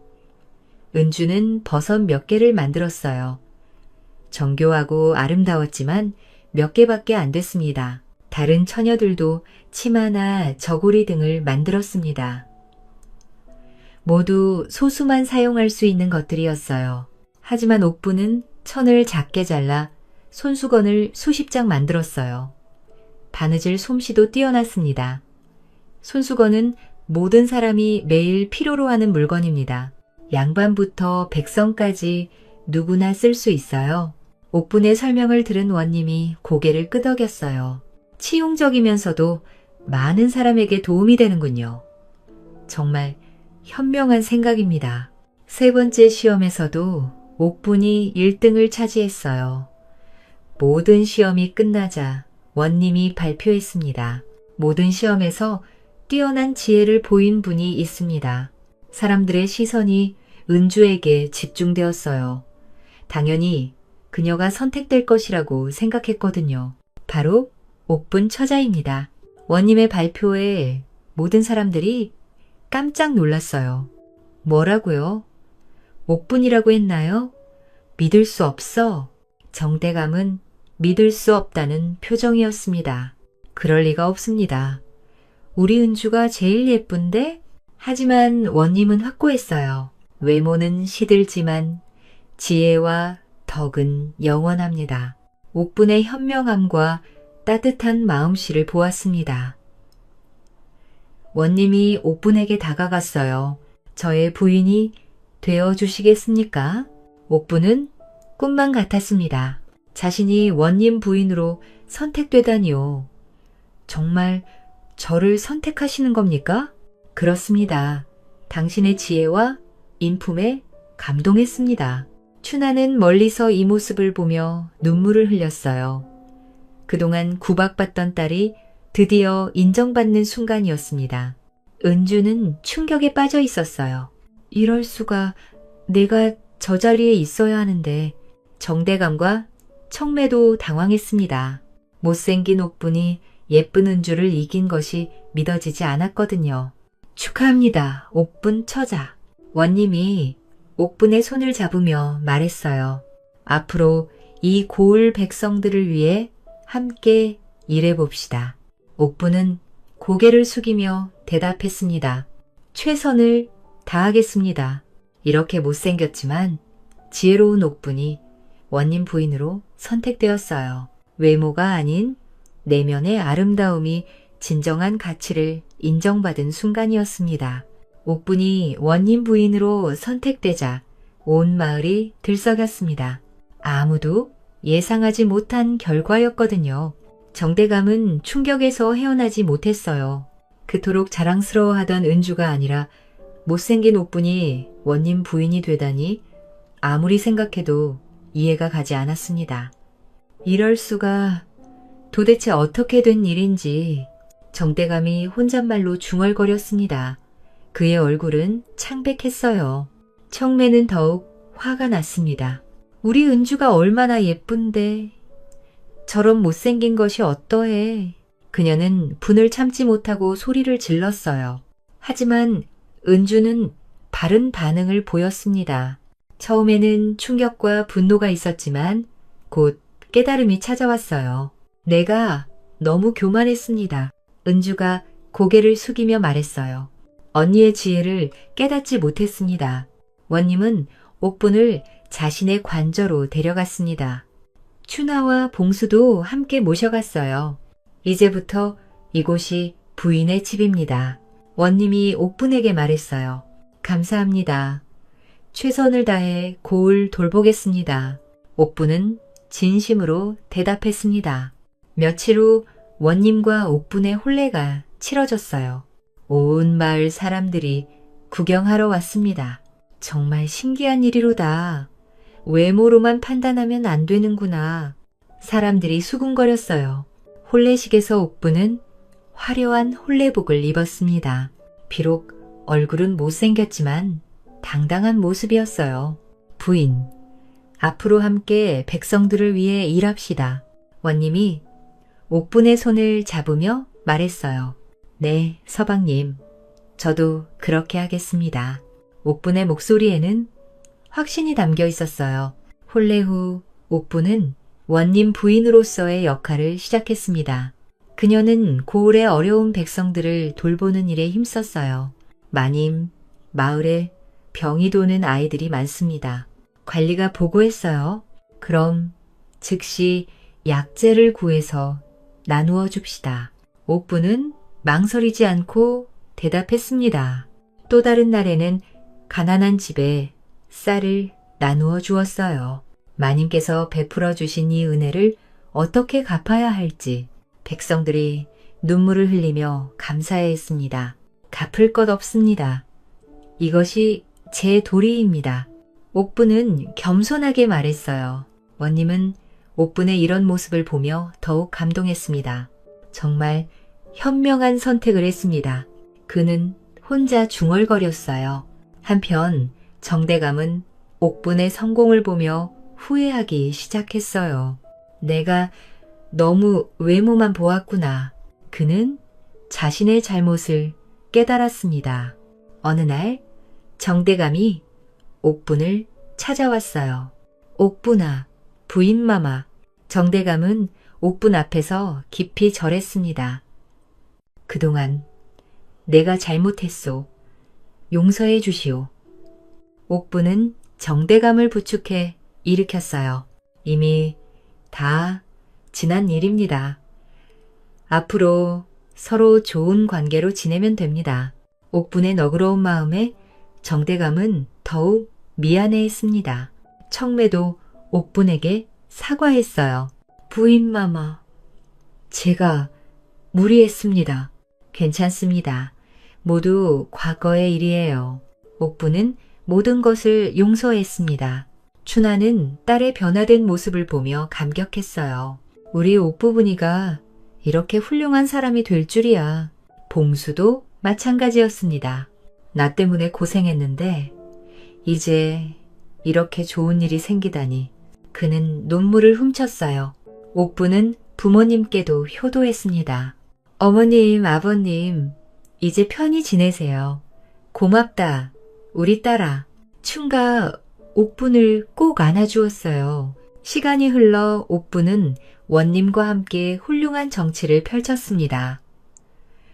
은주는 버섯 몇 개를 만들었어요. 정교하고 아름다웠지만 몇 개밖에 안 됐습니다. 다른 처녀들도 치마나 저고리 등을 만들었습니다. 모두 소수만 사용할 수 있는 것들이었어요. 하지만 옥부는 천을 작게 잘라 손수건을 수십 장 만들었어요. 바느질 솜씨도 뛰어났습니다. 손수건은 모든 사람이 매일 필요로 하는 물건입니다. 양반부터 백성까지 누구나 쓸 수 있어요. 옥분의 설명을 들은 원님이 고개를 끄덕였어요. 치용적이면서도 많은 사람에게 도움이 되는군요. 정말 현명한 생각입니다. 세 번째 시험에서도 옥분이 1등을 차지했어요. 모든 시험이 끝나자 원님이 발표했습니다. 모든 시험에서 뛰어난 지혜를 보인 분이 있습니다. 사람들의 시선이 은주에게 집중되었어요. 당연히 그녀가 선택될 것이라고 생각했거든요. 바로 옥분 처자입니다. 원님의 발표에 모든 사람들이 깜짝 놀랐어요. 뭐라고요? 옥분이라고 했나요? 믿을 수 없어. 정대감은 믿을 수 없다는 표정이었습니다. 그럴 리가 없습니다. 우리 은주가 제일 예쁜데? 하지만 원님은 확고했어요. 외모는 시들지만 지혜와 덕은 영원합니다. 옥분의 현명함과 따뜻한 마음씨를 보았습니다. 원님이 옥분에게 다가갔어요. 저의 부인이 되어주시겠습니까? 옥분은 꿈만 같았습니다. 자신이 원님 부인으로 선택되다니요. 정말 저를 선택하시는 겁니까? 그렇습니다. 당신의 지혜와 인품에 감동했습니다. 춘하는 멀리서 이 모습을 보며 눈물을 흘렸어요. 그동안 구박받던 딸이 드디어 인정받는 순간이었습니다. 은주는 충격에 빠져 있었어요. 이럴 수가, 내가 저 자리에 있어야 하는데. 정대감과 청매도 당황했습니다. 못생긴 옥분이 예쁜 은주를 이긴 것이 믿어지지 않았거든요. 축하합니다, 옥분 처자. 원님이 옥분의 손을 잡으며 말했어요. 앞으로 이 고을 백성들을 위해 함께 일해봅시다. 옥분은 고개를 숙이며 대답했습니다. 최선을 다하겠습니다. 이렇게 못생겼지만 지혜로운 옥분이 원님 부인으로 선택되었어요. 외모가 아닌 내면의 아름다움이 진정한 가치를 인정받은 순간이었습니다. 옥분이 원님 부인으로 선택되자 온 마을이 들썩였습니다. 아무도 예상하지 못한 결과였거든요. 정대감은 충격에서 헤어나지 못했어요. 그토록 자랑스러워하던 은주가 아니라 못생긴 옥분이 원님 부인이 되다니 아무리 생각해도 이해가 가지 않았습니다. 이럴 수가, 도대체 어떻게 된 일인지 정대감이 혼잣말로 중얼거렸습니다. 그의 얼굴은 창백했어요. 청매는 더욱 화가 났습니다. 우리 은주가 얼마나 예쁜데 저런 못생긴 것이 어떠해. 그녀는 분을 참지 못하고 소리를 질렀어요. 하지만 은주는 바른 반응을 보였습니다. 처음에는 충격과 분노가 있었지만 곧 깨달음이 찾아왔어요. 내가 너무 교만했습니다. 은주가 고개를 숙이며 말했어요. 언니의 지혜를 깨닫지 못했습니다. 원님은 옥분을 자신의 관저로 데려갔습니다. 춘하와 봉수도 함께 모셔갔어요. 이제부터 이곳이 부인의 집입니다. 원님이 옥분에게 말했어요. 감사합니다. 최선을 다해 고을 돌보겠습니다. 옥분은 진심으로 대답했습니다. 며칠 후 원님과 옥분의 혼례가 치러졌어요. 온 마을 사람들이 구경하러 왔습니다. 정말 신기한 일이로다. 외모로만 판단하면 안 되는구나. 사람들이 수군거렸어요. 혼례식에서 옥분은 화려한 혼례복을 입었습니다. 비록 얼굴은 못생겼지만 당당한 모습이었어요. 부인, 앞으로 함께 백성들을 위해 일합시다. 원님이 옥분의 손을 잡으며 말했어요. 네, 서방님. 저도 그렇게 하겠습니다. 옥분의 목소리에는 확신이 담겨 있었어요. 혼례 후 옥분은 원님 부인으로서의 역할을 시작했습니다. 그녀는 고을의 어려운 백성들을 돌보는 일에 힘썼어요. 마님, 마을에 병이 도는 아이들이 많습니다. 관리가 보고했어요. 그럼 즉시 약재를 구해서 나누어 줍시다. 옥분은 망설이지 않고 대답했습니다. 또 다른 날에는 가난한 집에 쌀을 나누어 주었어요. 마님께서 베풀어 주신 이 은혜를 어떻게 갚아야 할지 백성들이 눈물을 흘리며 감사해했습니다. 갚을 것 없습니다. 이것이 제 도리입니다. 옥분은 겸손하게 말했어요. 원님은 옥분의 이런 모습을 보며 더욱 감동했습니다. 정말 현명한 선택을 했습니다. 그는 혼자 중얼거렸어요. 한편 정대감은 옥분의 성공을 보며 후회하기 시작했어요. 내가 너무 외모만 보았구나. 그는 자신의 잘못을 깨달았습니다. 어느 날 정대감이 옥분을 찾아왔어요. 옥분아, 부인마마. 정대감은 옥분 앞에서 깊이 절했습니다. 그동안 내가 잘못했소. 용서해 주시오. 옥분은 정대감을 부축해 일으켰어요. 이미 다 지난 일입니다. 앞으로 서로 좋은 관계로 지내면 됩니다. 옥분의 너그러운 마음에 정대감은 더욱 미안해했습니다. 청매도 옥분에게 사과했어요. 부인마마, 제가 무리했습니다. 괜찮습니다. 모두 과거의 일이에요. 옥분은 모든 것을 용서했습니다. 춘하는 딸의 변화된 모습을 보며 감격했어요. 우리 옥부분이가 이렇게 훌륭한 사람이 될 줄이야. 봉수도 마찬가지였습니다. 나 때문에 고생했는데 이제 이렇게 좋은 일이 생기다니. 그는 눈물을 훔쳤어요. 옥부는 부모님께도 효도했습니다. 어머님, 아버님, 이제 편히 지내세요. 고맙다, 우리 딸아. 춘가 옥분을 꼭 안아주었어요. 시간이 흘러 옥분은 원님과 함께 훌륭한 정치를 펼쳤습니다.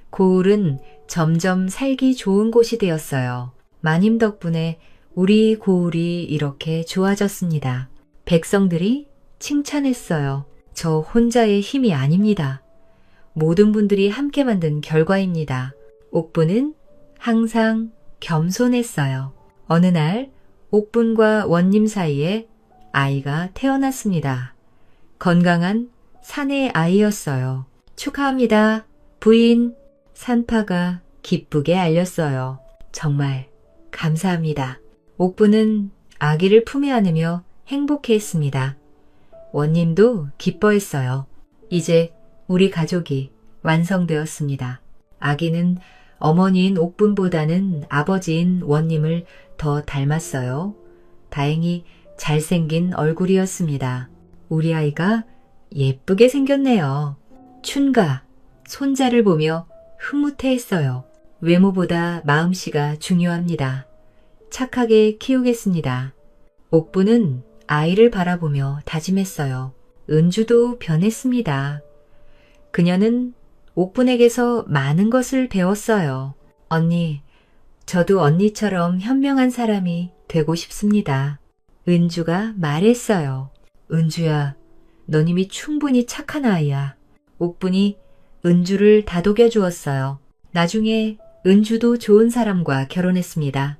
고을은 점점 살기 좋은 곳이 되었어요. 마님 덕분에 우리 고을이 이렇게 좋아졌습니다. 백성들이 칭찬했어요. 저 혼자의 힘이 아닙니다. 모든 분들이 함께 만든 결과입니다. 옥분은 항상 겸손했어요. 어느 날 옥분과 원님 사이에 아이가 태어났습니다. 건강한 사내 아이였어요. 축하합니다, 부인. 산파가 기쁘게 알렸어요. 정말 감사합니다. 옥분은 아기를 품에 안으며 행복해했습니다. 원님도 기뻐했어요. 이제 우리 가족이 완성되었습니다. 아기는 어머니인 옥분보다는 아버지인 원님을 더 닮았어요. 다행히 잘생긴 얼굴이었습니다. 우리 아이가 예쁘게 생겼네요. 춘가 손자를 보며 흐뭇해했어요. 외모보다 마음씨가 중요합니다. 착하게 키우겠습니다. 옥분은 아이를 바라보며 다짐했어요. 은주도 변했습니다. 그녀는 옥분에게서 많은 것을 배웠어요. 언니, 저도 언니처럼 현명한 사람이 되고 싶습니다. 은주가 말했어요. 은주야, 넌 이미 충분히 착한 아이야. 옥분이 은주를 다독여 주었어요. 나중에 은주도 좋은 사람과 결혼했습니다.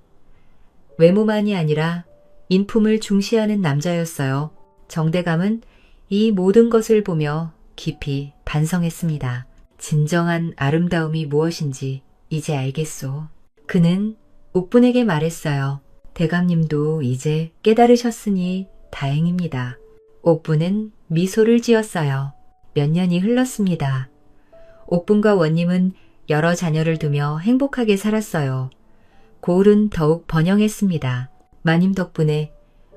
외모만이 아니라 인품을 중시하는 남자였어요. 정대감은 이 모든 것을 보며 깊이 반성했습니다. 진정한 아름다움이 무엇인지 이제 알겠소. 그는 옥분에게 말했어요. 대감님도 이제 깨달으셨으니 다행입니다. 옥분은 미소를 지었어요. 몇 년이 흘렀습니다. 옥분과 원님은 여러 자녀를 두며 행복하게 살았어요. 고을은 더욱 번영했습니다. 마님 덕분에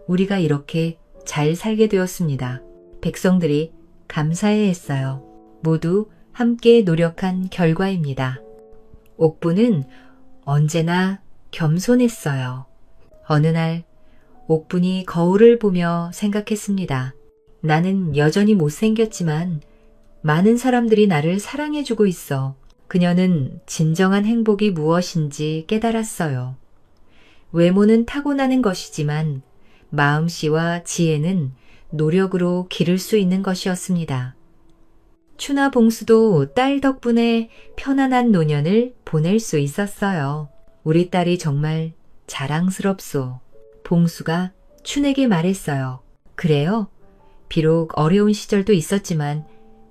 우리가 이렇게 잘 살게 되었습니다. 백성들이 감사해했어요. 모두 함께 노력한 결과입니다. 옥분은 언제나 겸손했어요. 어느 날 옥분이 거울을 보며 생각했습니다. 나는 여전히 못생겼지만 많은 사람들이 나를 사랑해주고 있어. 그녀는 진정한 행복이 무엇인지 깨달았어요. 외모는 타고나는 것이지만 마음씨와 지혜는 노력으로 기를 수 있는 것이었습니다. 추나 봉수도 딸 덕분에 편안한 노년을 보낼 수 있었어요. 우리 딸이 정말 자랑스럽소. 봉수가 춘에게 말했어요. 그래요? 비록 어려운 시절도 있었지만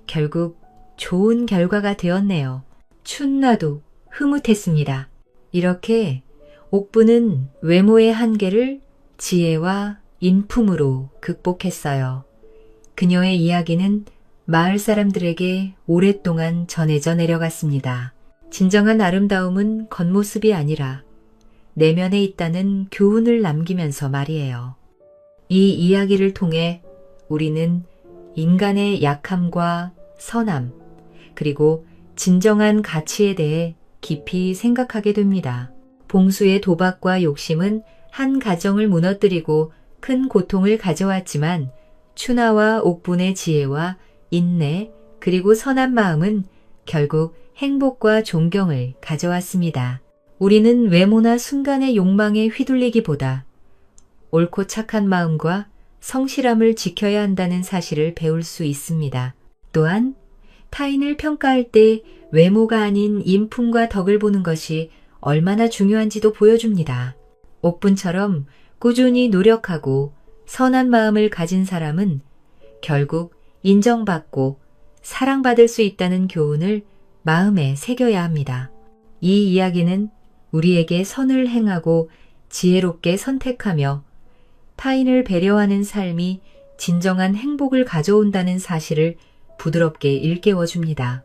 결국 좋은 결과가 되었네요. 춘나도 흐뭇했습니다. 이렇게 옥분은 외모의 한계를 지혜와 인품으로 극복했어요. 그녀의 이야기는 마을 사람들에게 오랫동안 전해져 내려갔습니다. 진정한 아름다움은 겉모습이 아니라 내면에 있다는 교훈을 남기면서 말이에요. 이 이야기를 통해 우리는 인간의 약함과 선함, 그리고 진정한 가치에 대해 깊이 생각하게 됩니다. 봉수의 도박과 욕심은 한 가정을 무너뜨리고 큰 고통을 가져왔지만 추나와 옥분의 지혜와 인내, 그리고 선한 마음은 결국 행복과 존경을 가져왔습니다. 우리는 외모나 순간의 욕망에 휘둘리기보다 옳고 착한 마음과 성실함을 지켜야 한다는 사실을 배울 수 있습니다. 또한 타인을 평가할 때 외모가 아닌 인품과 덕을 보는 것이 얼마나 중요한지도 보여줍니다. 옥분처럼 꾸준히 노력하고 선한 마음을 가진 사람은 결국 인정받고 사랑받을 수 있다는 교훈을 마음에 새겨야 합니다. 이 이야기는 우리에게 선을 행하고 지혜롭게 선택하며 타인을 배려하는 삶이 진정한 행복을 가져온다는 사실을 부드럽게 일깨워 줍니다.